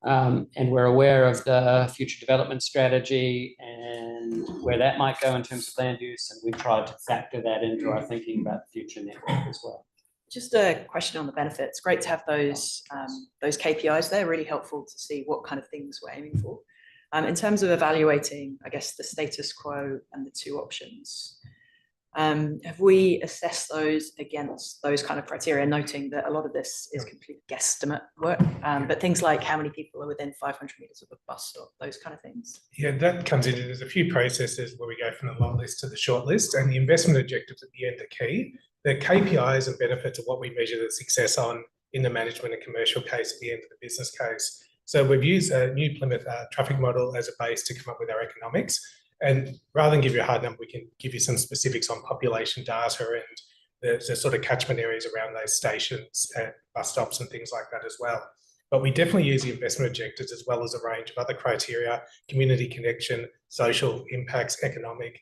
And we're aware of the future development strategy and where that might go in terms of land use, and we've tried to factor that into our thinking about the future network as well. Just a question on the benefits. Great to have those KPIs there, really helpful to see what kind of things we're aiming for. In terms of evaluating, I guess, the status quo and the 2 options, have we assessed those against those kind of criteria, noting that a lot of this is complete guesstimate work, but things like how many people are within 500 metres of a bus stop, those kind of things? Yeah, that comes in. There's a few processes where we go from the long list to the short list, and the investment objectives at the end are key. The KPIs and benefits are what we measure the success on in the management and commercial case at the end of the business case. So we've used a New Plymouth traffic model as a base to come up with our economics. And rather than give you a hard number, we can give you some specifics on population data and the sort of catchment areas around those stations and bus stops and things like that as well. But we definitely use the investment objectives as well as a range of other criteria: community connection, social impacts, economic,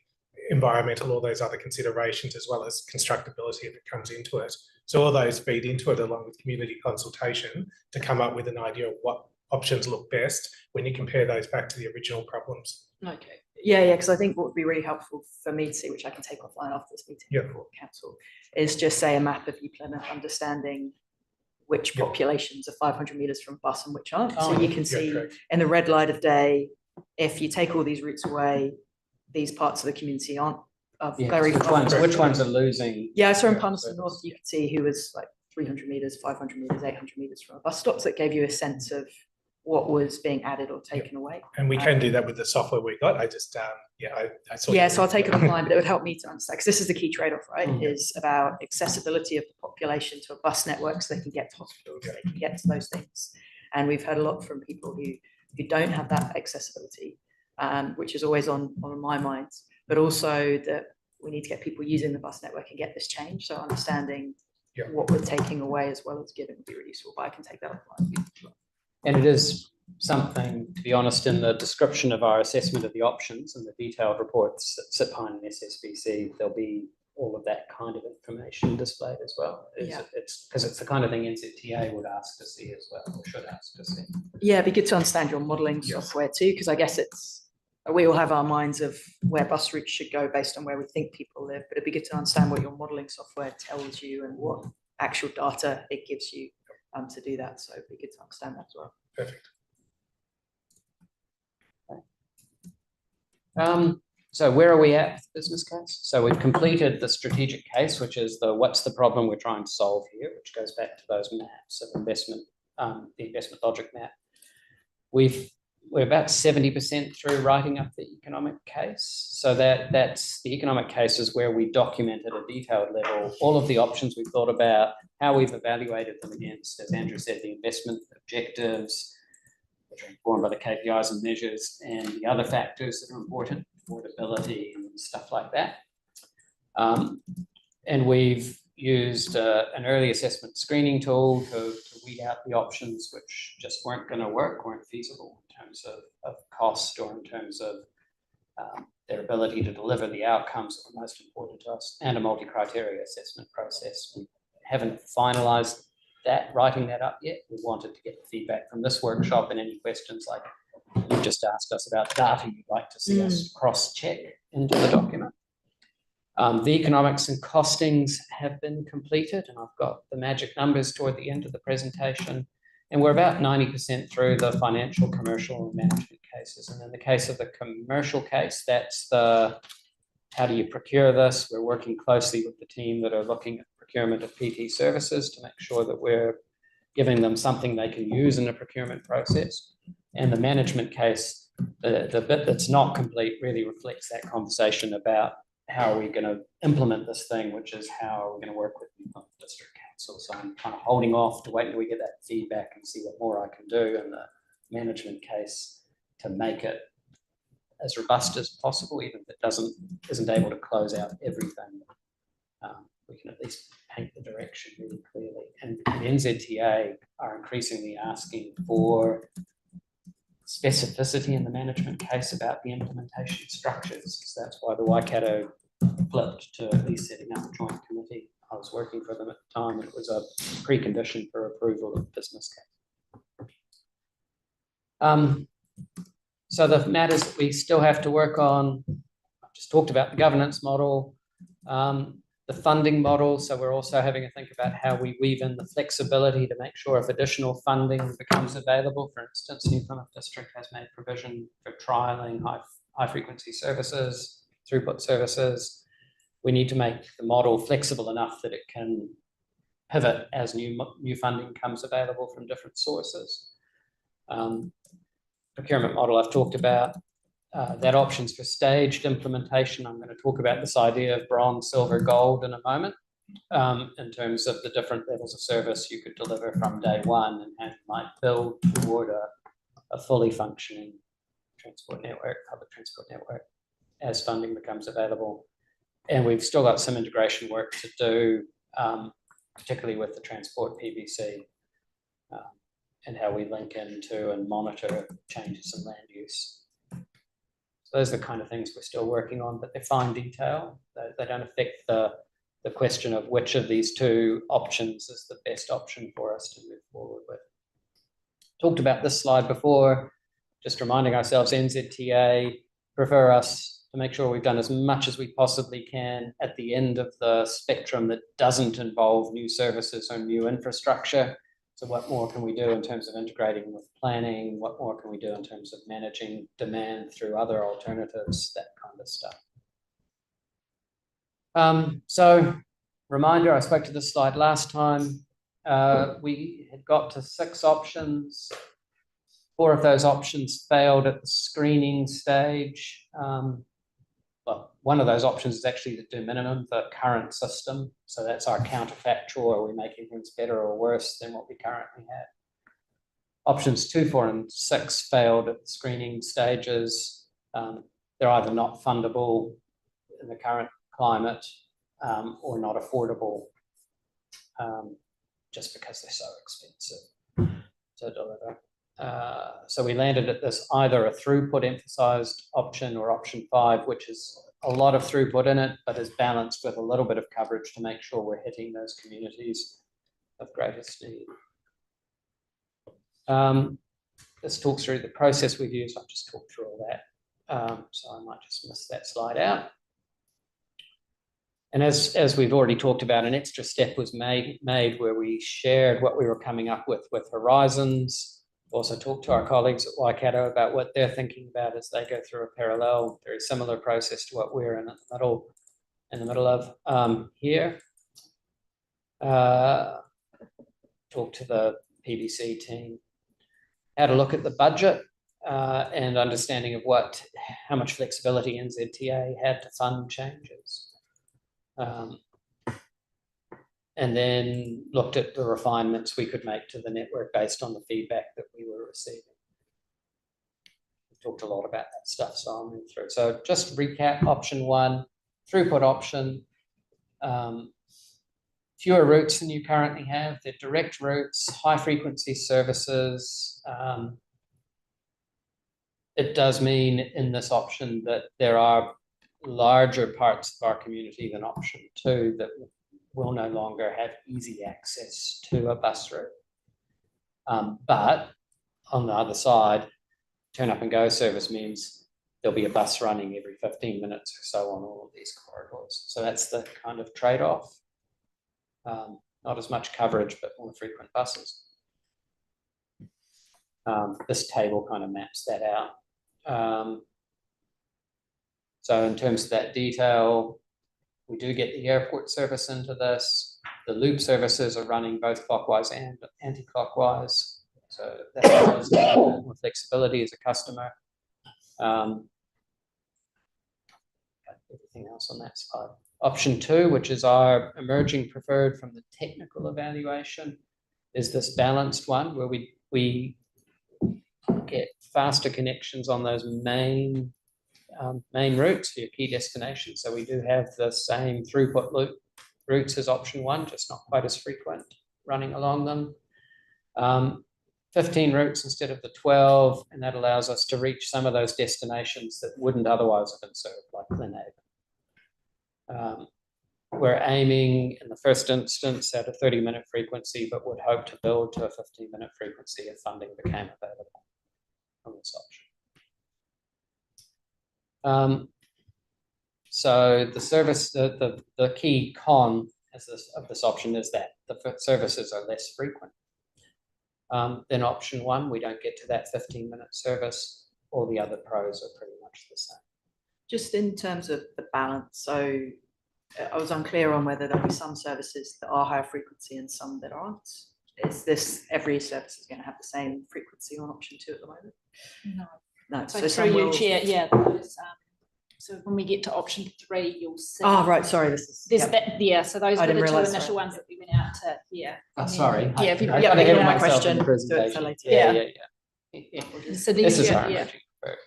environmental, all those other considerations, as well as constructability if it comes into it. So all those feed into it along with community consultation to come up with an idea of what options look best when you compare those back to the original problems. Okay. Yeah, because I think what would be really helpful for me to see, which I can take offline after this meeting for council, is just say a map of New Plymouth, understanding which populations are 500 metres from bus and which aren't. So you can see in the red light of day, if you take all these routes away, these parts of the community aren't very which ones are losing? Yeah, so in Palmerston North, you could see who was like 300 metres, 500 metres, 800 metres from a bus stop. So it gave you a sense of what was being added or taken away. And we can do that with the software we got. I just, I saw. Yeah, so I'll take it offline, but it would help me to understand, because this is the key trade-off, right? Is about accessibility of the population to a bus network so they can get to hospitals, they can get to those things. And we've heard a lot from people who don't have that accessibility, which is always on my mind, but also that we need to get people using the bus network and get this change. So understanding what we're taking away as well as giving would be really useful, but I can take that offline. And it is something, to be honest, in the description of our assessment of the options and the detailed reports that sit behind an SSBC, there'll be all of that kind of information displayed as well. It's because it's the kind of thing NZTA would ask to see as well, or should ask to see. Yeah, it'd be good to understand your modelling software too, because I guess we all have our minds of where bus routes should go based on where we think people live, but it'd be good to understand what your modelling software tells you and what actual data it gives you to do that. So it'd be good to understand that as well. Perfect. So where are we at with the business case? So we've completed the strategic case, which is what's the problem we're trying to solve here, which goes back to those maps of investment, the investment logic map. We're about 70% through writing up the economic case. So that's the economic case is where we document at a detailed level all of the options we've thought about, how we've evaluated them against, as Andrew said, the investment objectives, which are informed by the KPIs and measures, and the other factors that are important, affordability and stuff like that. And we've used an early assessment screening tool to weed out the options which just weren't going to work, weren't feasible in terms of cost or in terms of their ability to deliver the outcomes that were most important to us, and a multi-criteria assessment process. We haven't finalised writing that up yet. We wanted to get the feedback from this workshop and any questions like you just asked us about data you'd like to see us cross-check into the document. The economics and costings have been completed, and I've got the magic numbers toward the end of the presentation. And we're about 90% through the financial, commercial, and management cases. And in the case of the commercial case, that's how do you procure this? We're working closely with the team that are looking at procurement of PT services to make sure that we're giving them something they can use in the procurement process. And the management case, the bit that's not complete really reflects that conversation about how are we going to implement this thing, which is how are we going to work with the district council. So I'm kind of holding off to wait until we get that feedback and see what more I can do in the management case to make it as robust as possible, even if it isn't able to close out everything. We can at least paint the direction really clearly. And NZTA are increasingly asking for specificity in the management case about the implementation structures. So that's why the Waikato flipped to at least setting up a joint committee. I was working for them at the time, and it was a precondition for approval of the business case. So the matters that we still have to work on, I've just talked about the governance model, the funding model. So we're also having to think about how we weave in the flexibility to make sure if additional funding becomes available. For instance, New Plymouth District has made provision for trialling high frequency services, throughput services. We need to make the model flexible enough that it can pivot as new funding comes available from different sources. Procurement model I've talked about. That options for staged implementation. I'm going to talk about this idea of bronze, silver, gold in a moment, in terms of the different levels of service you could deliver from day one and how you might build toward a fully functioning transport network, public transport network, as funding becomes available. And we've still got some integration work to do, particularly with the transport PBC, and how we link into and monitor changes in land use. So those are the kind of things we're still working on, but they're fine detail. They don't affect the question of which of these two options is the best option for us to move forward with. Talked about this slide before, just reminding ourselves NZTA prefer us to make sure we've done as much as we possibly can at the end of the spectrum that doesn't involve new services or new infrastructure. So what more can we do in terms of integrating with planning? What more can we do in terms of managing demand through other alternatives, that kind of stuff. So reminder, I spoke to this slide last time. We had got to 6 options. 4 of those options failed at the screening stage. Well, one of those options is actually the de minimum, the current system. So that's our counterfactual. Are we making things better or worse than what we currently have? Options 2, 4, and 6 failed at the screening stages. They're either not fundable in the current climate or not affordable just because they're so expensive to deliver. So we landed at this either a throughput emphasized option or option 5, which is a lot of throughput in it, but is balanced with a little bit of coverage to make sure we're hitting those communities of greatest need. This talks through the process we've used. I've just talked through all that. So I might just miss that slide out. And as we've already talked about, an extra step was made where we shared what we were coming up with Horizons. Also talked to our colleagues at Waikato about what they're thinking about as they go through a parallel, very similar process to what we're in the middle of here. Talk to the PBC team, had a look at the budget and understanding of how much flexibility NZTA had to fund changes. And then looked at the refinements we could make to the network based on the feedback that we were receiving. We talked a lot about that stuff, so I'll move through. So just recap: option 1, throughput option. Fewer routes than you currently have. They're direct routes, high frequency services. It does mean in this option that there are larger parts of our community than option 2 that will no longer have easy access to a bus route. But on the other side, turn up and go service means there'll be a bus running every 15 minutes or so on all of these corridors. So that's the kind of trade-off. Not as much coverage, but more frequent buses. This table kind of maps that out. So in terms of that detail, we do get the airport service into this. The loop services are running both clockwise and anti-clockwise. So that allows more flexibility as a customer. Everything else on that slide. Option 2, which is our emerging preferred from the technical evaluation, is this balanced one where we get faster connections on those main routes for your key destinations. So we do have the same throughput loop routes as option 1, just not quite as frequent running along them. 15 routes instead of the 12, and that allows us to reach some of those destinations that wouldn't otherwise have been served, like Glenhaven. We're aiming in the first instance at a 30-minute frequency, but would hope to build to a 15-minute frequency if funding became available from this option. So the service, the key con of this option is that the services are less frequent. Then option 1, we don't get to that 15-minute service. All the other pros are pretty much the same. Just in terms of the balance, so I was unclear on whether there'll be some services that are higher frequency and some that aren't. Is this every service is going to have the same frequency on option 2 at the moment? No. So through you, Chair, yeah. So when we get to option 3, you'll see. Oh, right. Sorry, this is. There's that. Yeah. So those were the 2 initial ones that we went out to here. Oh, sorry. Yeah. If you I got ahead of my myself question. in the presentation. Yeah. So This these is are, our yeah. emerging preferred.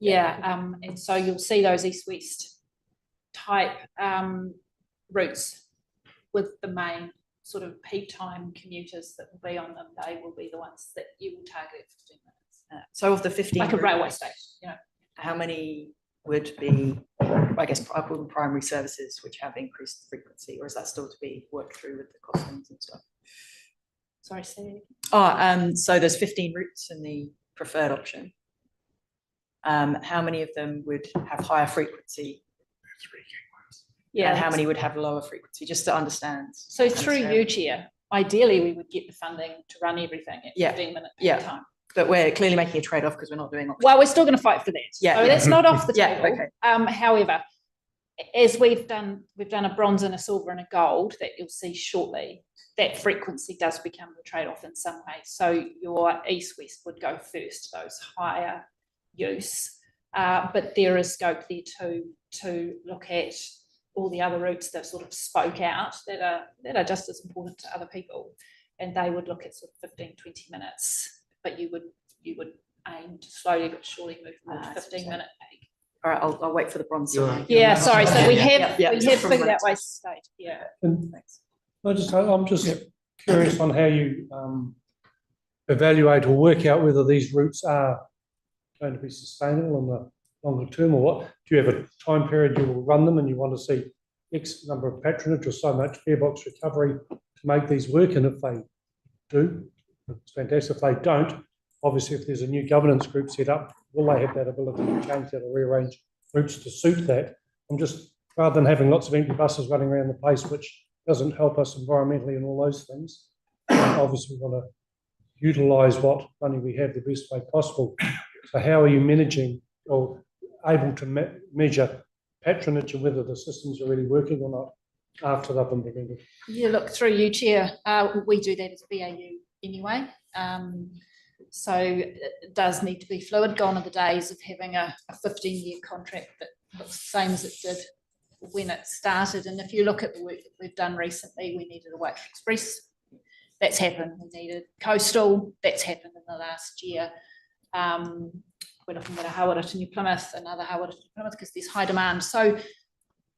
Yeah, and so you'll see those east-west type routes with the main sort of peak time commuters that will be on them. They will be the ones that you will target at 15 minutes. So of the 15, like a railway routes, station, you know. How many would be, I guess, primary services which have increased frequency, or is that still to be worked through with the costings and stuff? Sorry, say. So there's 15 routes in the preferred option. How many of them would have higher frequency? Yeah. And how many would have lower frequency, just to understand? So through you, Chair, ideally we would get the funding to run everything at 15 minutes per time. But we're clearly making a trade-off because we're not doing option. Well, we're still going to fight for that. Yeah. So that's not off the table. Okay. However, as we've done a bronze and a silver and a gold that you'll see shortly. that frequency does become the trade-off in some way. So your east-west would go first, those higher use. But there is scope there to look at all the other routes that sort of spoke out that are just as important to other people. And they would look at sort of 15, 20 minutes, but you would aim to slowly but surely move more to 15-minute peak. All right, I'll wait for the bronze. Yeah, sorry. So we have From figured out minutes. ways to state. Yeah. And Thanks. I'm just curious on how you evaluate or work out whether these routes are going to be sustainable in the longer term, or what? Do you have a time period you will run them and you want to see X number of patronage or so much fare box recovery to make these work? And if they do, it's fantastic. If they don't, obviously if there's a new governance group set up, will they have that ability to change that or rearrange routes to suit that? I'm just, rather than having lots of empty buses running around the place, which doesn't help us environmentally and all those things, obviously we want to utilise what money we have the best way possible. So how are you managing or able to measure patronage and whether the systems are really working or not after they've implemented? Yeah, look, through you, Chair, we do that as BAU anyway. So it does need to be fluid. Gone are the days of having a 15-year contract that looks the same as it did when it started. And if you look at the work that we've done recently, we needed a Waikato Express. That's happened. We needed coastal. That's happened in the last year. We're looking at a Hawara to New Plymouth, another Hawara to New Plymouth, because there's high demand. So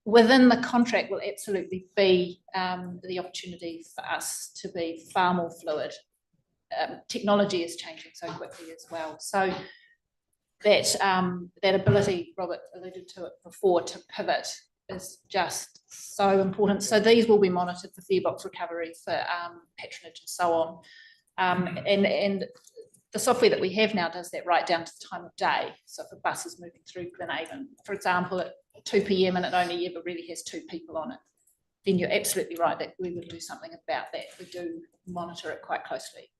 within the contract will absolutely be the opportunity for us to be far more fluid. Technology is changing so quickly as well. So that ability, Robert alluded to it before, to pivot is just so important. So these will be monitored for fare box recovery, for patronage and so on. And the software that we have now does that right down to the time of day. So if a bus is moving through Glenavon, for example, at 2 p.m. and it only ever really has 2 people on it, then you're absolutely right that we would do something about that. We do monitor it quite closely.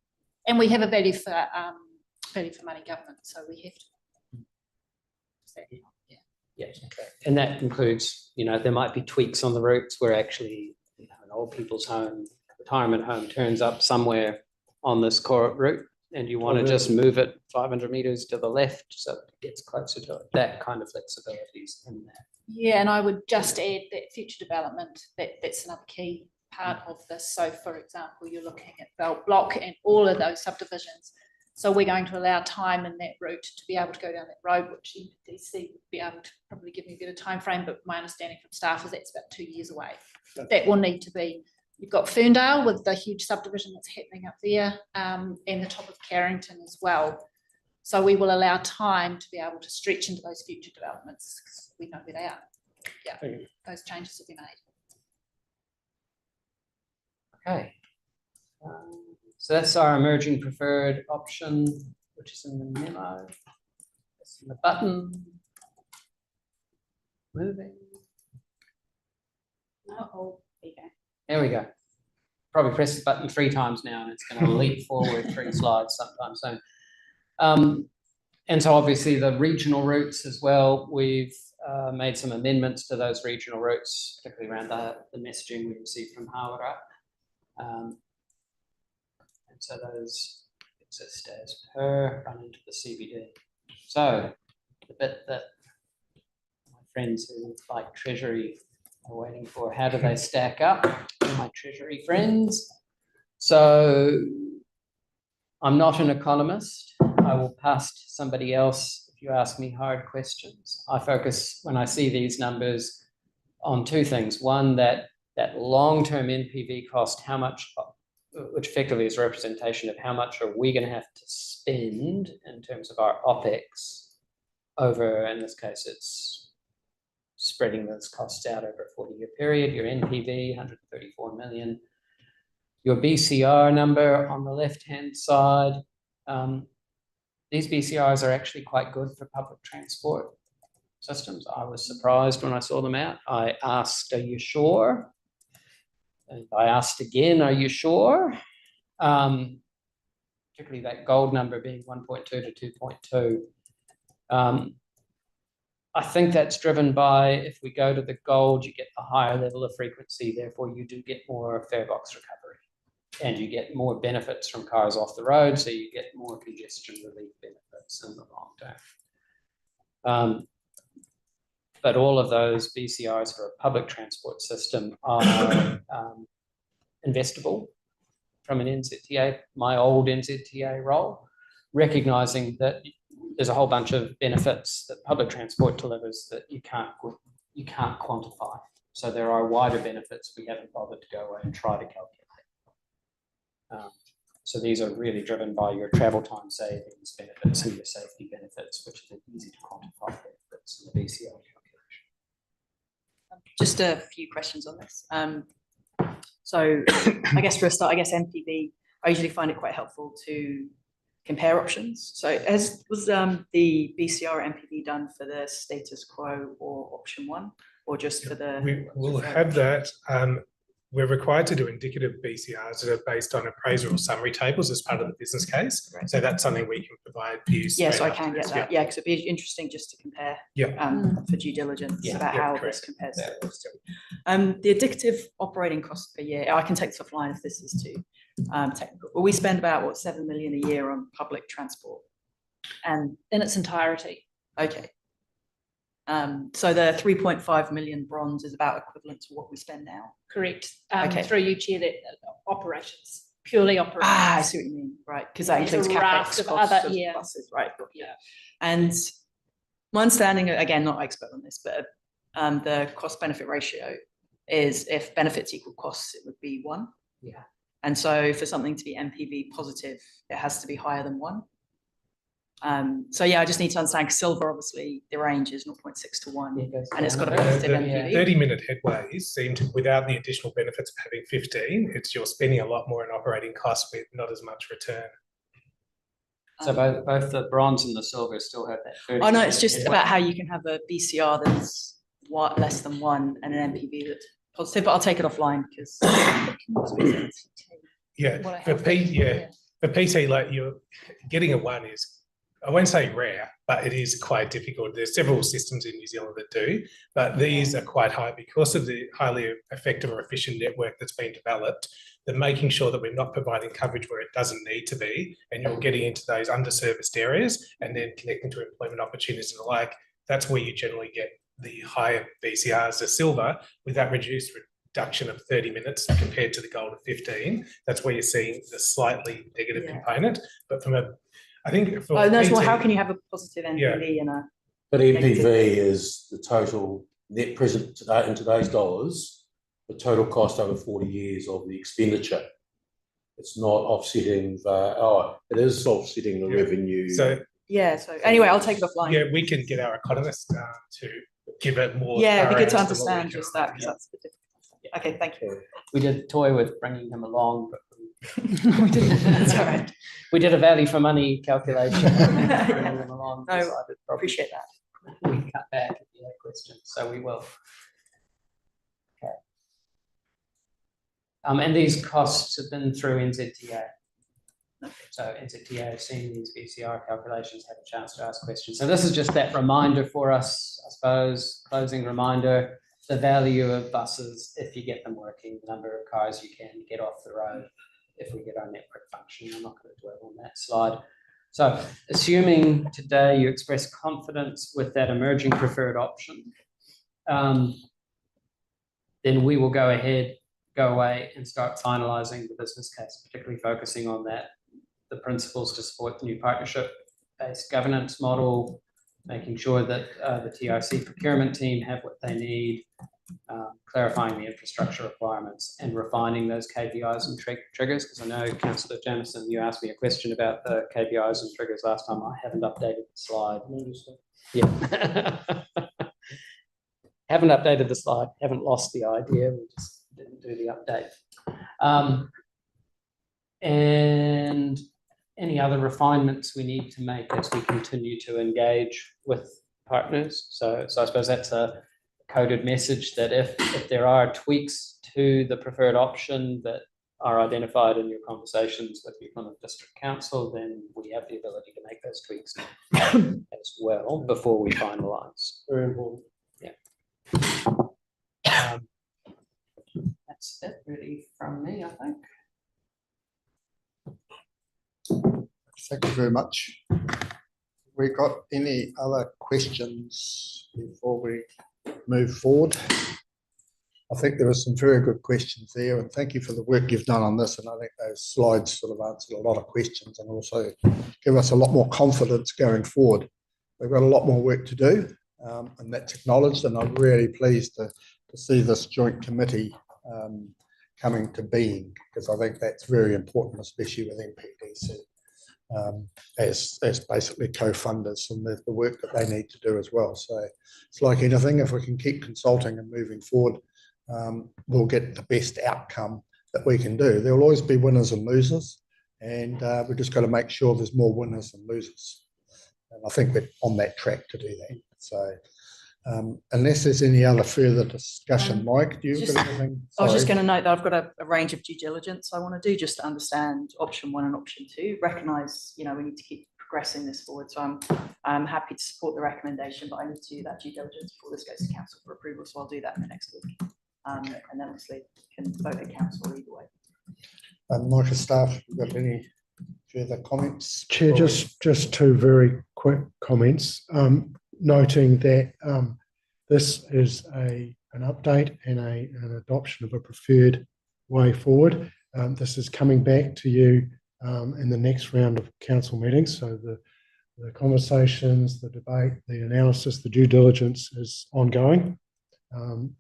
And we have a value for money government, so we have to. Yeah, okay. And that includes, there might be tweaks on the routes where actually, an old people's home, retirement home turns up somewhere on this core route, and you want to just move it 500 metres to the left so it gets closer to it. That kind of flexibility is in there. Yeah, and I would just add that future development, that's another key part of this. So, for example, you're looking at Bell Block and all of those subdivisions. So we're going to allow time in that route to be able to go down that road, which EPDC would be able to probably give me a better time frame, but my understanding from staff is that's about 2 years away. That will need to be. You've got Ferndale with the huge subdivision that's happening up there, and the top of Carrington as well. So we will allow time to be able to stretch into those future developments because we know where they are. Yeah, those changes will be made. Okay. So that's our emerging preferred option, which is in the memo. That's in the button. Moving. There we go. Probably press the button 3 times now and it's going to leap forward 3 slides sometime soon. And so obviously the regional routes as well, we've made some amendments to those regional routes, particularly around the messaging we received from Hawara. And so those exist as per, run into the CBD. So the bit that my friends who like Treasury are waiting for, how do they stack up, my Treasury friends? So I'm not an economist. I will pass to somebody else if you ask me hard questions. I focus, when I see these numbers, on 2 things. One, that long-term NPV cost, how much, which effectively is a representation of how much are we going to have to spend in terms of our OPEX over, in this case, it's spreading those costs out over a 40-year period. Your NPV, 134 million. Your BCR number on the left-hand side. These BCRs are actually quite good for public transport systems. I was surprised when I saw them out. I asked, are you sure? And I asked again, are you sure? Particularly that gold number being 1.2 to 2.2. I think that's driven by, if we go to the gold, you get a higher level of frequency, therefore you do get more fare box recovery. and you get more benefits from cars off the road, so you get more congestion relief benefits in the long term. But all of those BCRs for a public transport system are investable from an NZTA, my old NZTA role, recognising that there's a whole bunch of benefits that public transport delivers that you can't quantify. So there are wider benefits we haven't bothered to go away and try to calculate. So these are really driven by your travel time savings benefits and your safety benefits, which are easy to quantify benefits in the BCR calculation. Just a few questions on this. So I guess for a start, MPV, I usually find it quite helpful to compare options. So was the BCR MPV done for the status quo or option one, or just for the? We will have that. We're required to do indicative BCRs that are based on appraisal summary tables as part of the business case. Right. So that's something we can provide for you. Yeah, so I can get that. Yeah, because it'd be interesting just to compare. For due diligence about how this compares to those two. The indicative operating costs per year. I can take this offline if this is too technical. But we spend about 7 million a year on public transport, and in its entirety. Okay. So the 3.5 million bronze is about equivalent to what we spend now. Correct. Through you, Chair, that operations, purely operations. I see what you mean. Right, because that includes CapEx of other buses, right? Yeah. And my understanding, again, not expert on this, but the cost-benefit ratio is if benefits equal costs, it would be 1. Yeah. And so for something to be MPV positive, it has to be higher than 1. So yeah, I just need to understand, because silver, obviously, the range is 0.6 to 1, and it's got a positive MPV. 30-minute headways seem to, without the additional benefits of having 15, you're spending a lot more in operating costs with not as much return. So both the bronze and the silver still have that 30. Oh no, it's just about how you can have a BCR that's less than 1 and an MPV that's positive, but I'll take it offline because. For PT, like you're getting a 1 is, I won't say rare, but it is quite difficult. There's several systems in New Zealand that do, but these are quite high because of the highly effective or efficient network that's been developed. They're making sure that we're not providing coverage where it doesn't need to be, and you're getting into those underserviced areas and then connecting to employment opportunities and the like. That's where you generally get the higher BCRs, the silver, with that reduction of 30 minutes compared to the gold of 15. That's where you're seeing the slightly negative component. But from I think for well, how can you have a positive NPV in a? But NPV is the total net present today in today's dollars, the total cost over 40 years of the expenditure. It's not offsetting it is offsetting the revenue. So anyway, I'll take it offline. Yeah, we can get our economists to give it more. Yeah, it'd be good to understand just that, because that's the difference. Okay, thank you. We did toy with bringing him along, but we didn't. That's all right. We did a value for money calculation. Along, no, appreciate that. We cut back if you have questions, so we will. Okay. And these costs have been through NZTA. So NZTA have seen these BCR calculations, have a chance to ask questions. So this is just that reminder for us, I suppose, closing reminder, the value of buses if you get them working, the number of cars you can get off the road if we get our network functioning. I'm not going to dwell on that slide. So assuming today you express confidence with that emerging preferred option, then we will go away and start finalising the business case, particularly focusing on the principles to support the new partnership-based governance model, making sure that the TRC procurement team have what they need, clarifying the infrastructure requirements and refining those KPIs and triggers. Because I know, Councillor Jamieson, you asked me a question about the KPIs and triggers last time. I haven't updated the slide. Yeah. Haven't updated the slide, haven't lost the idea, we just didn't do the update. And any other refinements we need to make as we continue to engage with partners. So I suppose that's a coded message that if there are tweaks to the preferred option that are identified in your conversations with your Plymouth District Council, then we have the ability to make those tweaks as well before we finalise. Very important. That's it really from me, I think. Thank you very much. We got any other questions before we move forward? I think there are some very good questions there, and thank you for the work you've done on this. And I think those slides sort of answered a lot of questions and also give us a lot more confidence going forward. We've got a lot more work to do, and that's acknowledged. And I'm really pleased to see this joint committee coming to being, because I think that's very important, especially with NPDC. As basically co-funders and the work that they need to do as well. So it's like anything, if we can keep consulting and moving forward, we'll get the best outcome that we can do. There will always be winners and losers, and we've just got to make sure there's more winners than losers. And I think we're on that track to do that. So unless there's any other further discussion, Mike, do you have anything? I was just going to note that I've got a range of due diligence I want to do just to understand option 1 and option 2, recognise, you know, we need to keep progressing this forward. So I'm happy to support the recommendation, but I need to do that due diligence before this goes to council for approval. So I'll do that in the next week. And then obviously can vote at council either way. Mike, staff, have you got any further comments? Chair, just 2 very quick comments. Noting that this is an update and an adoption of a preferred way forward. This is coming back to you in the next round of council meetings. So the conversations, the debate, the analysis, the due diligence is ongoing, and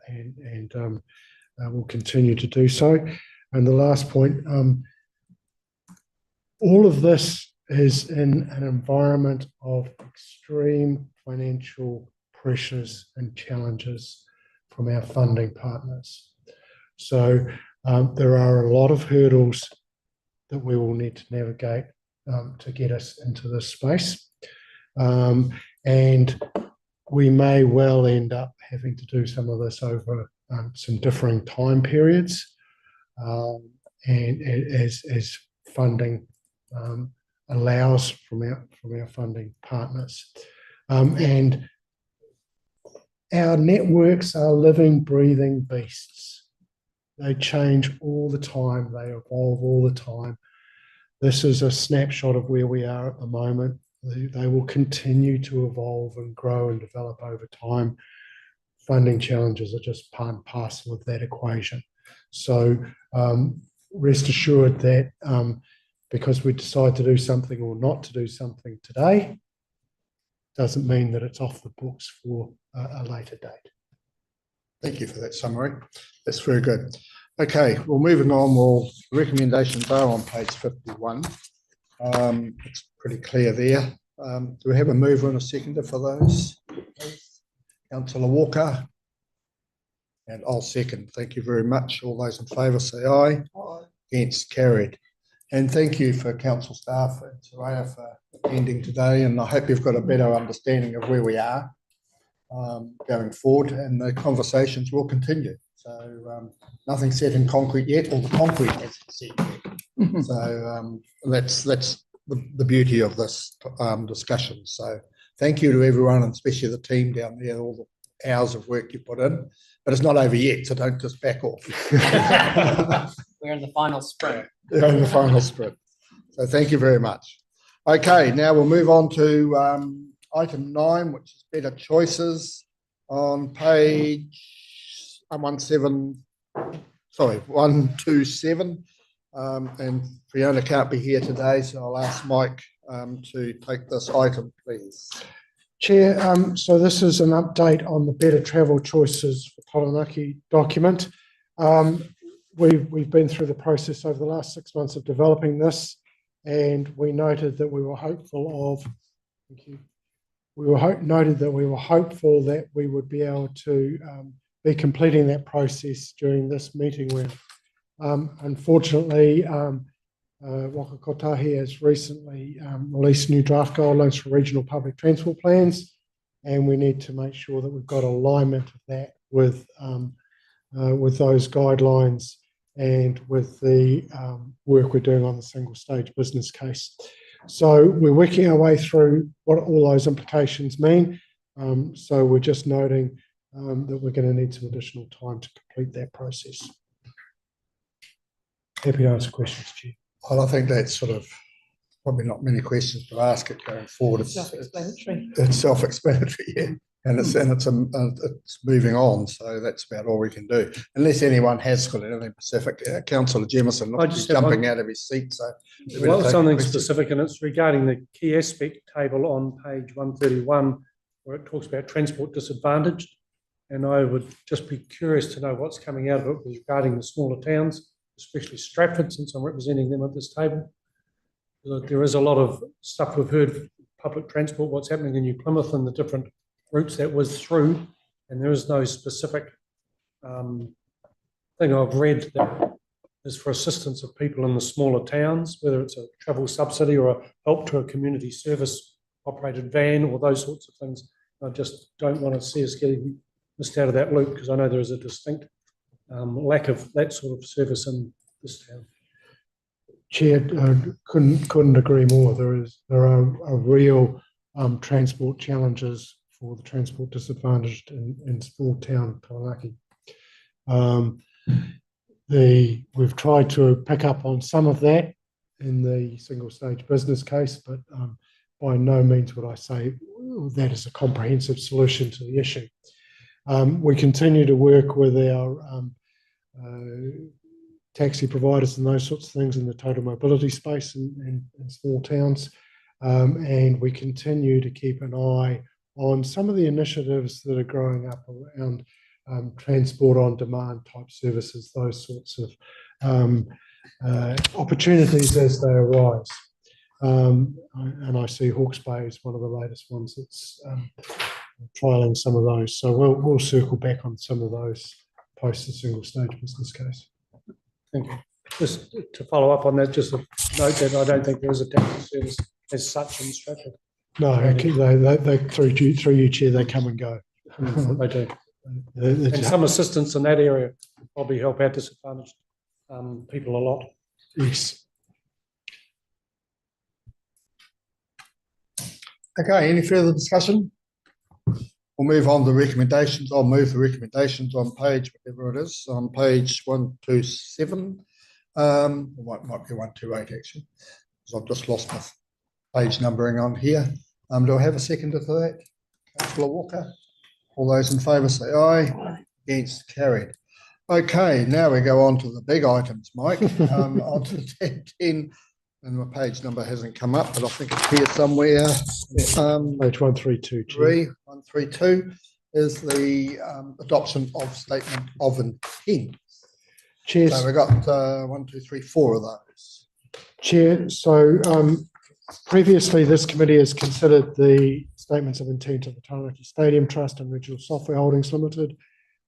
will continue to do so. And the last point, all of this is in an environment of extreme financial pressures and challenges from our funding partners. So there are a lot of hurdles that we will need to navigate to get us into this space. And we may well end up having to do some of this over some differing time periods, and as funding allows from our funding partners. And our networks are living, breathing beasts. They change all the time. They evolve all the time. This is a snapshot of where we are at the moment. They will continue to evolve and grow and develop over time. Funding challenges are just part and parcel of that equation. So rest assured that because we decide to do something or not to do something today, doesn't mean that it's off the books for a later date. Thank you for that summary. That's very good. Okay, well, moving on, recommendations are on page 51. It's pretty clear there. Do we have a mover and a seconder for those? Councillor Walker. And I'll second. Thank you very much. All those in favour say aye. Aye. Against, carried. And thank you for council staff and Soraya for attending today. And I hope you've got a better understanding of where we are going forward, and the conversations will continue. So nothing set in concrete yet, or the concrete hasn't set yet. So that's the beauty of this discussion. So thank you to everyone, and especially the team down there, all the hours of work you put in. But it's not over yet, so don't just back off. We're in the final sprint. We're in the final sprint. So thank you very much. Okay, now we'll move on to item 9, which is better choices on page 127. And Fiona can't be here today, so I'll ask Mike to take this item, please. Chair, so this is an update on the better travel choices for Taranaki document. We've been through the process over the last 6 months of developing this, and we noted that we were hopeful of. Thank you. Noted that we were hopeful that we would be able to be completing that process during this meeting room. Unfortunately, Waka Kotahi has recently released new draft guidelines for regional public transport plans, and we need to make sure that we've got alignment of that with those guidelines and with the work we're doing on the single stage business case. So we're working our way through what all those implications mean. So we're just noting that we're going to need some additional time to complete that process. Happy to answer questions, Chair. Well, I think that's sort of probably not many questions to ask it going forward. Self-explanatory. It's self-explanatory, yeah. And it's moving on, so that's about all we can do. Unless anyone has got anything specific. Councillor Jemison I looks just to be have jumping one- out of his seat, so. Well, something specific, and it's regarding the key aspect table on page 131, where it talks about transport disadvantaged. And I would just be curious to know what's coming out of it regarding the smaller towns, especially Stratford, since I'm representing them at this table. There is a lot of stuff we've heard, public transport, what's happening in New Plymouth and the different routes that was through, and there is no specific thing I've read that is for assistance of people in the smaller towns, whether it's a travel subsidy or a help to a community service operated van or those sorts of things. I just don't want to see us getting missed out of that loop, because I know there is a distinct lack of that sort of service in this town. Chair, couldn't agree more. There are real transport challenges for the transport disadvantaged in small town Taranaki. We've tried to pick up on some of that in the single stage business case, but by no means would I say that is a comprehensive solution to the issue. We continue to work with our taxi providers and those sorts of things in the total mobility space in small towns. And we continue to keep an eye on some of the initiatives that are growing up around transport on demand type services, those sorts of opportunities as they arise. And I see Hawke's Bay is one of the latest ones that's trialling some of those. So we'll circle back on some of those post the single stage business case. Thank you. Just to follow up on that, just a note that I don't think there is a taxi service as such in Stratford. No, they through you, Chair, they come and go. They do. And some assistance in that area will probably help our disadvantaged people a lot. Yes. Okay, any further discussion? We'll move on to recommendations. I'll move the recommendations on page, whatever it is, on page 127. Might be 128 actually, because I've just lost my page numbering on here. Do I have a seconder for that? Councillor Walker. All those in favour say aye. Against, carried. Okay, now we go on to the big items, Mike. On to 10, and my page number hasn't come up, but I think it's here somewhere. Page 132. 132 is the adoption of statement of intent. Chair, so we've got 1, 2, 3, 4 of those. Chair, so previously this committee has considered the statements of intent of the Taranaki Stadium Trust and Regional Software Holdings Limited.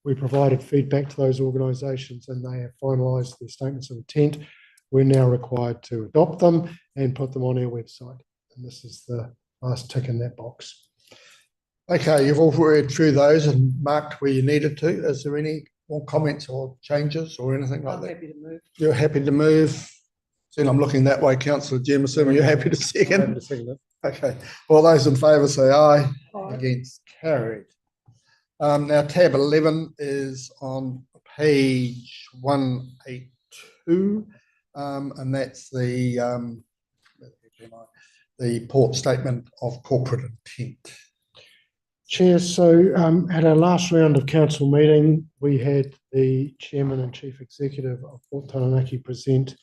We provided feedback to those organisations and they have finalised their statements of intent. We're now required to adopt them and put them on our website. And this is the last tick in that box. Okay, you've all read through those and marked where you needed to. Is there any more comments or changes or anything like that? Happy to move. You're happy to move? Then I'm looking that way, Councillor Jemison. Are you happy to second? I'm happy to second it. Okay. All those in favour say aye. Aye. Against, carried. Now tab 11 is on page 182, and that's the port statement of corporate intent. Chair, so at our last round of council meeting, we had the Chairman and Chief Executive of Port Taranaki present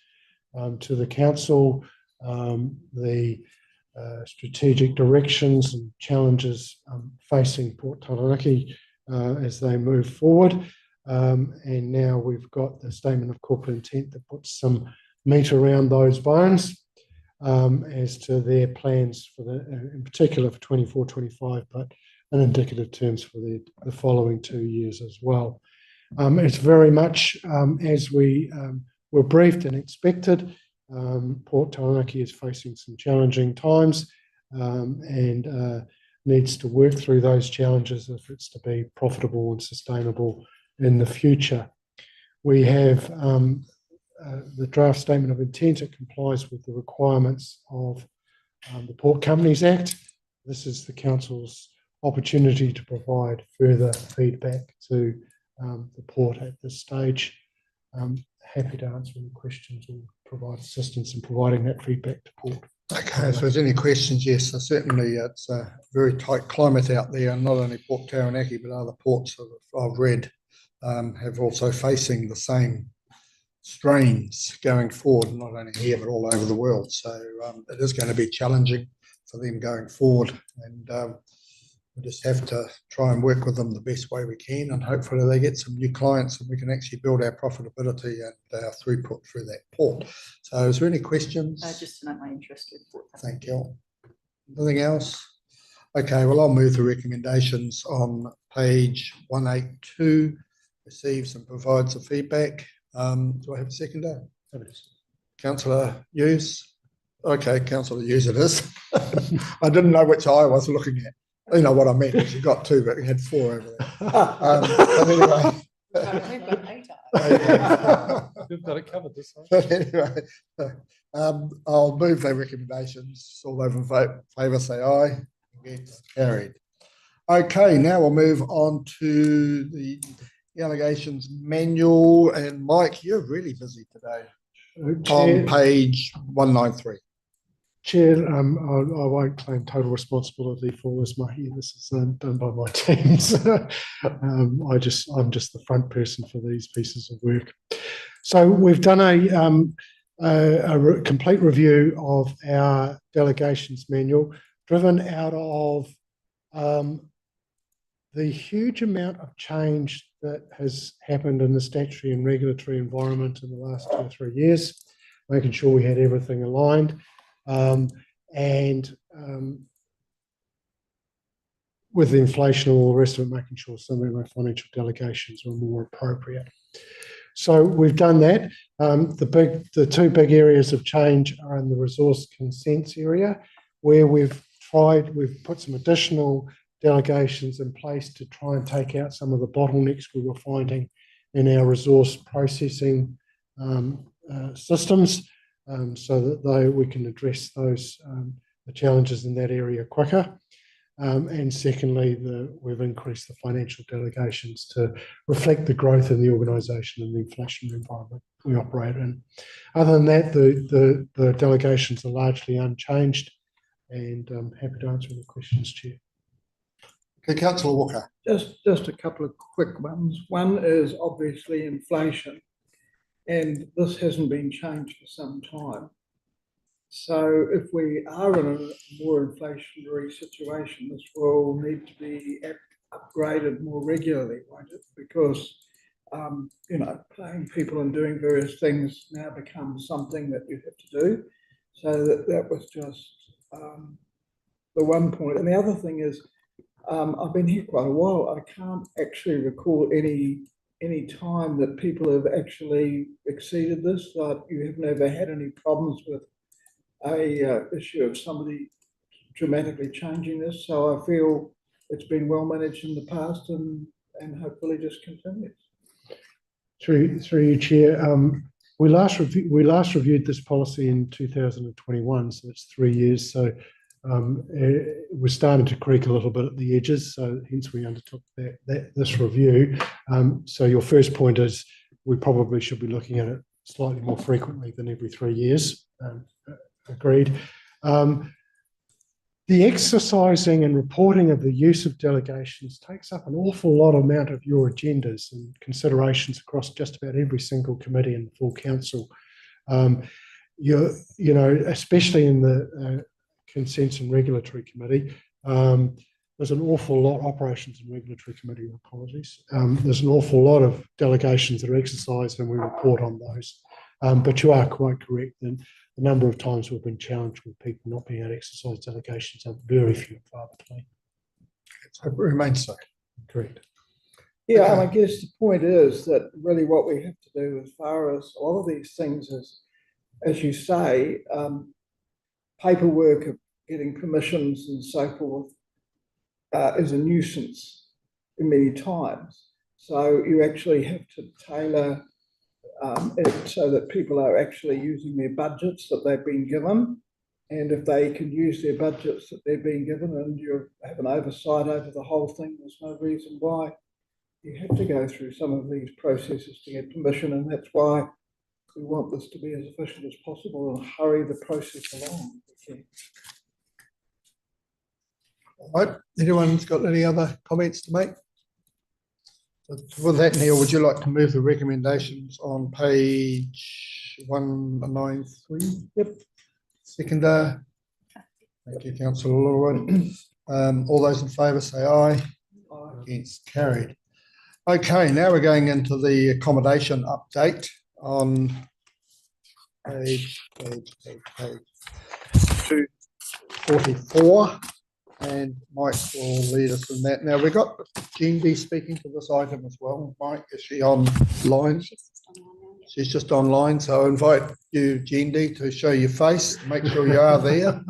to the council the strategic directions and challenges facing Port Taranaki as they move forward. And now we've got the statement of corporate intent that puts some meat around those bones as to their plans for in particular for 24-25, but in indicative terms for the following 2 years as well. It's very much as we were briefed and expected. Port Taranaki is facing some challenging times and needs to work through those challenges if it's to be profitable and sustainable in the future. We have the draft statement of intent. It complies with the requirements of the Port Companies Act. This is the council's opportunity to provide further feedback to the port at this stage. Happy to answer any questions or provide assistance in providing that feedback to Port. Okay, if there's any questions, yes, so certainly it's a very tight climate out there, and not only Port Taranaki, but other ports I've read have also facing the same strains going forward, not only here, but all over the world. So it is going to be challenging for them going forward. And we just have to try and work with them the best way we can, and hopefully they get some new clients and we can actually build our profitability and our throughput through that port. So is there any questions? Just to note my interest with Port. Thank you. Anything else? Okay, well, I'll move the recommendations on page 182, receives and provides the feedback. Do I have a seconder? Councillor Hughes? Okay, Councillor Hughes it is. I didn't know which eye I was looking at. You know what I meant, because you got two, but you had four over there. But anyway. We've got 8 eyes. We've got it covered this time. But anyway, I'll move the recommendations. All those in favour say aye. Against, carried. Okay, now we'll move on to the allegations manual. And Mike, you're really busy today. Chair, On page 193. Chair, I won't claim total responsibility for this, Mahi. This is done by my teams. I'm just the front person for these pieces of work. So we've done a complete review of our delegations manual, driven out of the huge amount of change that has happened in the statutory and regulatory environment in the last 2 or 3 years, making sure we had everything aligned. With the inflation and all the rest of it, making sure some of our financial delegations were more appropriate. So we've done that. The two big areas of change are in the resource consents area, where we've put some additional delegations in place to try and take out some of the bottlenecks we were finding in our resource processing systems, so that we can address those the challenges in that area quicker. And secondly, we've increased the financial delegations to reflect the growth in the organisation and the inflationary environment we operate in. Other than that, the delegations are largely unchanged, and I'm happy to answer any questions, Chair. Okay, Councillor Walker. Just a couple of quick ones. One is obviously inflation, and this hasn't been changed for some time. So if we are in a more inflationary situation, this will need to be upgraded more regularly, won't it? Because, paying people and doing various things now becomes something that you have to do. So that was just the one point. And the other thing is, I've been here quite a while. I can't actually recall any time that people have actually exceeded this, like you have never had any problems with a issue of somebody dramatically changing this. So I feel it's been well managed in the past and hopefully just continues. Through you, Chair. We last reviewed this policy in 2021, so it's 3 years. So we're starting to creak a little bit at the edges. So hence we undertook this review. So your first point is we probably should be looking at it slightly more frequently than every 3 years. Agreed. The exercising and reporting of the use of delegations takes up an awful lot amount of your agendas and considerations across just about every single committee in the full council. Especially in the Consents and Regulatory Committee, there's an awful lot, Operations and Regulatory Committee, apologies. There's an awful lot of delegations that are exercised and we report on those. But you are quite correct. And the number of times we've been challenged with people not being able to exercise delegations are very few and far between. So it remains so. Correct. Yeah, Okay. and I guess the point is that really what we have to do as far as a lot of these things is, as you say, paperwork of getting permissions and so forth is a nuisance many times. So you actually have to tailor it so that people are actually using their budgets that they've been given. And if they can use their budgets that they've been given and you have an oversight over the whole thing, there's no reason why you have to go through some of these processes to get permission. And that's why we want this to be as efficient as possible and hurry the process along, All right, anyone's got any other comments to make? For that, Neil, would you like to move the recommendations on page 193? Yep. Seconder. Thank you, Councillor Lord. All those in favour say aye. Against, carried. Okay, now we're going into the accommodation update on page 244, and Mike will lead us in that. Now we've got Jean speaking to this item as well. Mike, is she online? She's just online, so I invite you, Jean, to show your face, make sure you are there.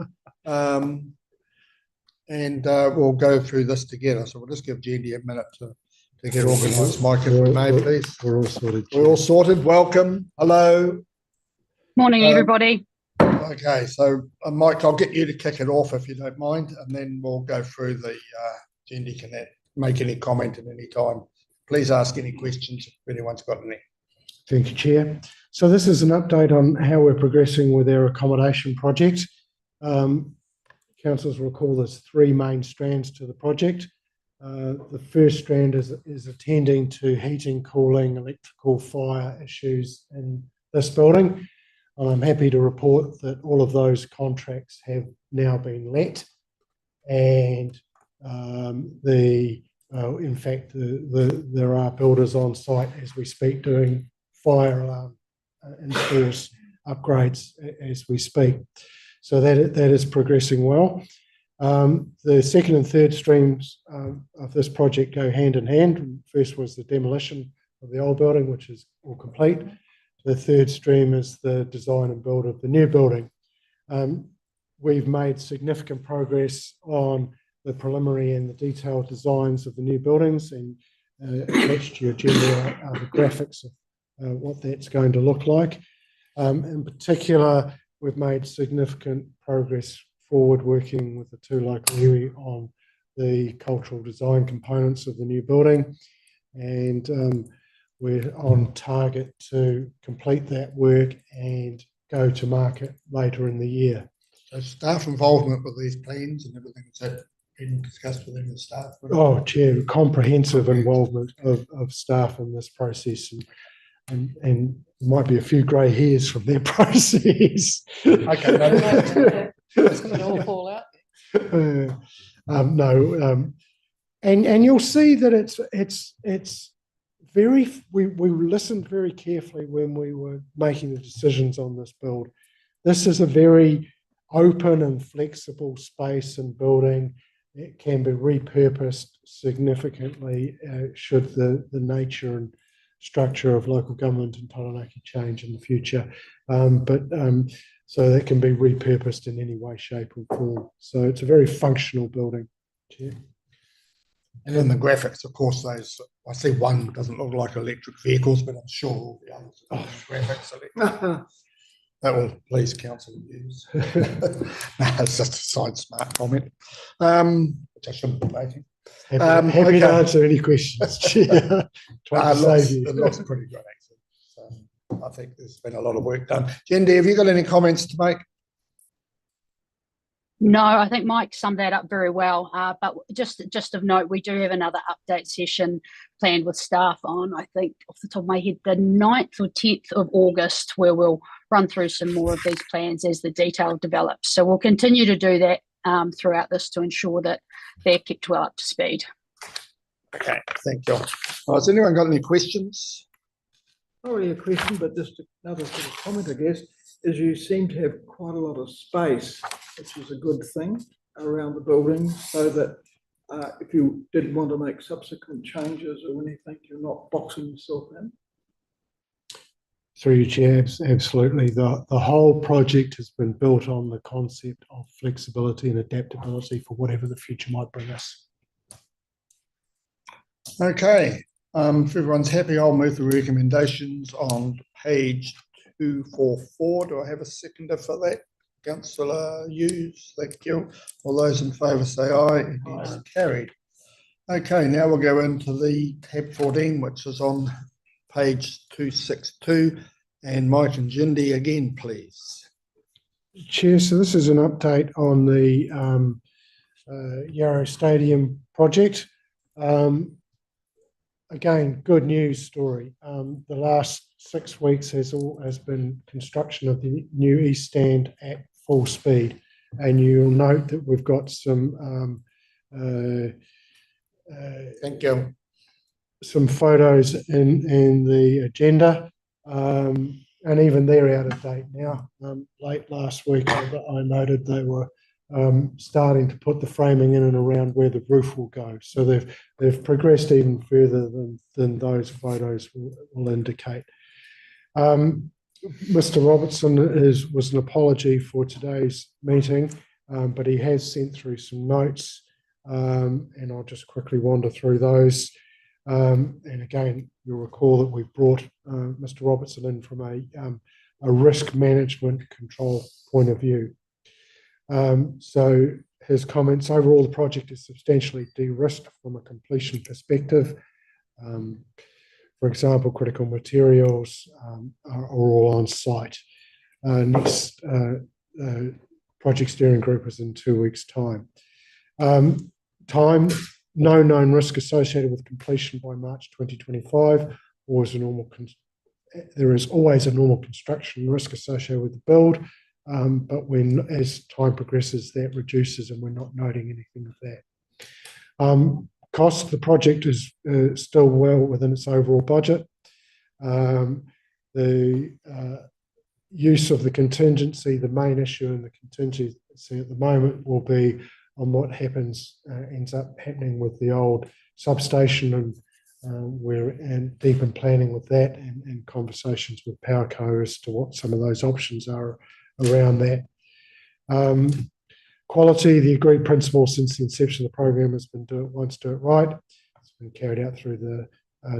And we'll go through this together. So we'll just give Jean a minute to get organised. Mike, if we may, please. We're all sorted. We're all sorted. Welcome. Hello. Morning, everybody. Okay, so Mike, I'll get you to kick it off if you don't mind, and then we'll go through the Jean can make any comment at any time. Please ask any questions if anyone's got any. Thank you, Chair. So this is an update on how we're progressing with our accommodation project. Councillors will recall there's three main strands to the project. The first strand is attending to heating, cooling, electrical, fire issues in this building. I'm happy to report that all of those contracts have now been let, and in fact, there are builders on site as we speak doing fire alarm installs, upgrades as we speak. So that is progressing well. The second and third streams of this project go hand in hand. First was the demolition of the old building, which is all complete. The third stream is the design and build of the new building. We've made significant progress on the preliminary and the detailed designs of the new buildings, and attached to your agenda are the graphics of what that's going to look like. In particular, we've made significant progress forward working with the two local iwi on the cultural design components of the new building, and we're on target to complete that work and go to market later in the year. So staff involvement with these plans and everything, is that been discussed within the staff? Oh, Chair, comprehensive involvement of staff in this process, and there might be a few grey hairs from their process. Okay. It's going to all fall out. No, and you'll see that it's very. We listened very carefully when we were making the decisions on this build. This is a very open and flexible space and building. It can be repurposed significantly should the nature and structure of local government in Taranaki change in the future. So that can be repurposed in any way, shape or form. So it's a very functional building. Chair. And in the graphics, of course, those, I see one doesn't look like electric vehicles, but I'm sure all the others are graphics. That will please council views. It's just a side smart comment, which I shouldn't be making. Happy to answer any questions, Chair. It looks pretty good, actually. So I think there's been a lot of work done. Jendi, have you got any comments to make? No, I think Mike summed that up very well. But just of note, we do have another update session planned with staff on, I think, off the top of my head, the 9th or 10th of August, where we'll run through some more of these plans as the detail develops. So we'll continue to do that throughout this to ensure that they're kept well up to speed. Okay, thank you. Has anyone got any questions? Not really a question, but just another sort of comment, I guess, is you seem to have quite a lot of space, which is a good thing, around the building, so that if you did want to make subsequent changes or anything, you're not boxing yourself in. Through you, Chair, absolutely. The whole project has been built on the concept of flexibility and adaptability for whatever the future might bring us. Okay, if everyone's happy, I'll move the recommendations on page 244. Do I have a seconder for that? Councillor Hughes, thank you. All those in favour say aye. Against, carried. Okay, now we'll go into the tab 14, which is on page 262, and Mike and Jendi again, please. Chair, so this is an update on the Yarrow Stadium project. Again, good news story. The last 6 weeks has been construction of the new East Stand at full speed, and you'll note that we've got some Thank you. some photos in the agenda, and even they're out of date now. Late last week, I noted they were starting to put the framing in and around where the roof will go. So they've progressed even further than those photos will indicate. Mr. Robertson was an apology for today's meeting, but he has sent through some notes, and I'll just quickly wander through those. And again, you'll recall that we've brought Mr. Robertson in from a risk management control point of view. So his comments: overall, the project is substantially de-risked from a completion perspective. For example, critical materials are all on site. Next project steering group is in 2 weeks' time. No known risk associated with completion by March 2025. There is always a normal construction risk associated with the build, but as time progresses, that reduces, and we're not noting anything of that. Cost: the project is still well within its overall budget. The use of the contingency, the main issue in the contingency at the moment will be on what ends up happening with the old substation, and we're deep in planning with that, and conversations with PowerCo as to what some of those options are around that. Quality: the agreed principle since the inception of the program has been do it right. It's been carried out through the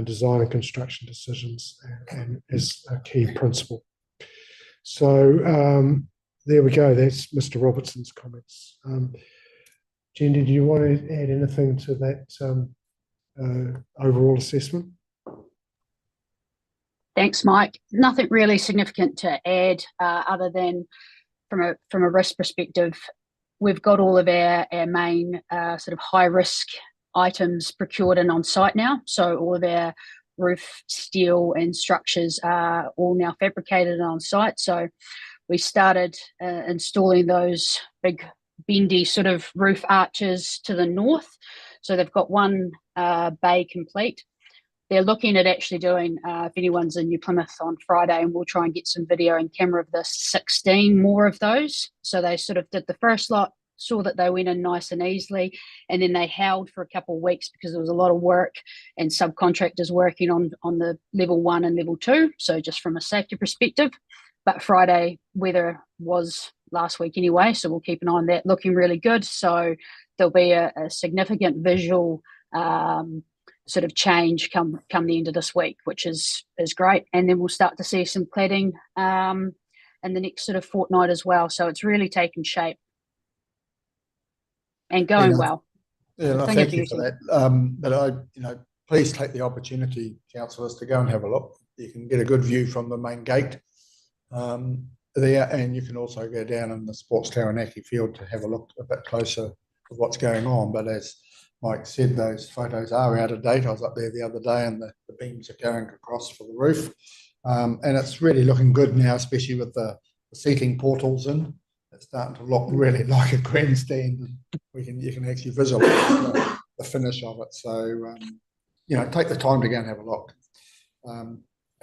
design and construction decisions, and is a key principle. So there we go. That's Mr. Robertson's comments. Jendi, do you want to add anything to that overall assessment? Thanks, Mike. Nothing really significant to add, other than from a risk perspective, we've got all of our main sort of high risk items procured and on site now. So all of our roof, steel and structures are all now fabricated and on site. So we started installing those big bendy sort of roof arches to the north. So they've got one bay complete. They're looking at actually doing, if anyone's in New Plymouth on Friday, and we'll try and get some video and camera of this, 16 more of those. So they sort of did the first lot, saw that they went in nice and easily, and then they held for a couple of weeks because there was a lot of work and subcontractors working on the level 1 and level 2. So just from a safety perspective. But Friday weather was last week anyway, so we'll keep an eye on that. Looking really good. So there'll be a significant visual sort of change come the end of this week, which is great. And then we'll start to see some cladding in the next sort of fortnight as well. So it's really taken shape and going well. Yeah, no, thank you for that. But please take the opportunity, councillors, to go and have a look. You can get a good view from the main gate there, and you can also go down in the Sports Taranaki field to have a look a bit closer of what's going on. But as Mike said, those photos are out of date. I was up there the other day, and the beams are going across for the roof, and it's really looking good now, especially with the seating portals in. It's starting to look really like a grandstand, and you can actually visualize the finish of it. So take the time to go and have a look.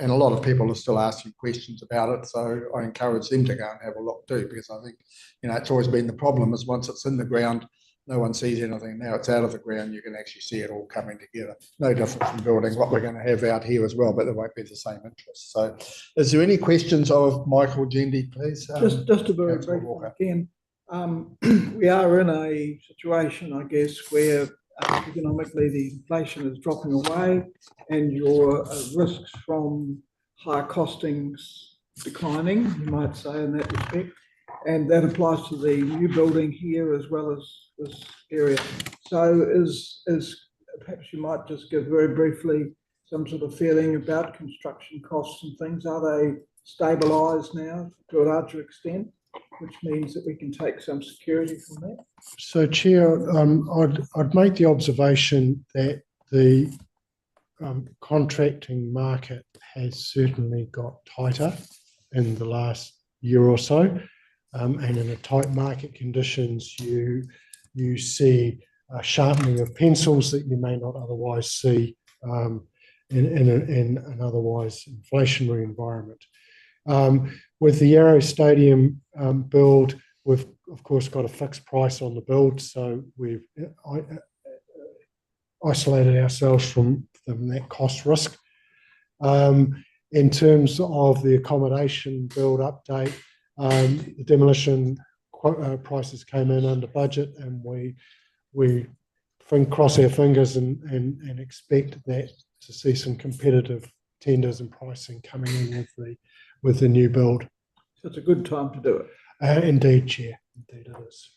And a lot of people are still asking questions about it, so I encourage them to go and have a look too, because I think it's always been the problem is once it's in the ground, no one sees anything. Now it's out of the ground, you can actually see it all coming together. No different from building what we're going to have out here as well, but there won't be the same interest. So is there any questions of Michael Jendi, please? Just a very brief one again. We are in a situation, I guess, where economically the inflation is dropping away and your risks from higher costings declining, you might say, in that respect. And that applies to the new building here as well as this area. So is perhaps you might just give very briefly some sort of feeling about construction costs and things. Are they stabilised now to a larger extent? which means that we can take some security from that. So, Chair, I'd make the observation that the contracting market has certainly got tighter in the last year or so. And in a tight market conditions, you see a sharpening of pencils that you may not otherwise see in an otherwise inflationary environment. With the Yarrow Stadium build, we've of course got a fixed price on the build, so we've isolated ourselves from that cost risk. In terms of the accommodation build update, the demolition prices came in under budget, and we cross our fingers and expect that to see some competitive tenders and pricing coming in with the new build. So it's a good time to do it. Indeed, Chair. Indeed it is.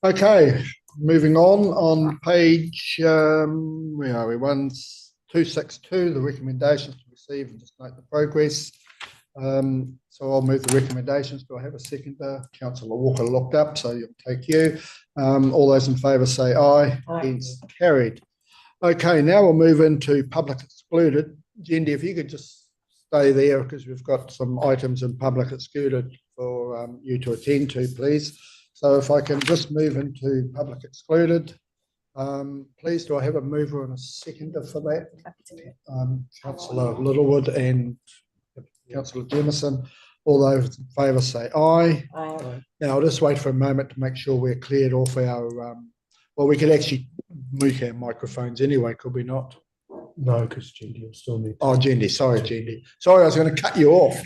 Okay, moving on page, where are we? 262, the recommendations to receive and just note the progress. So I'll move the recommendations. Do I have a seconder? Councillor Walker looked up, so you'll take you. All those in favour say aye. Aye. Against, carried. Okay, now we'll move into public excluded. Jendi, if you could just stay there because we've got some items in public excluded for you to attend to, please. So if I can just move into public excluded, please, do I have a mover and a seconder for that? Councillor Littlewood and Councillor Jemison. All those in favour say aye. Aye. Now I'll just wait for a moment to make sure we're cleared off our, well, we could actually mute our microphones anyway, could we not? No, because Jendi will still need. Oh, Jendi, sorry, Jendi. Sorry, I was going to cut you off.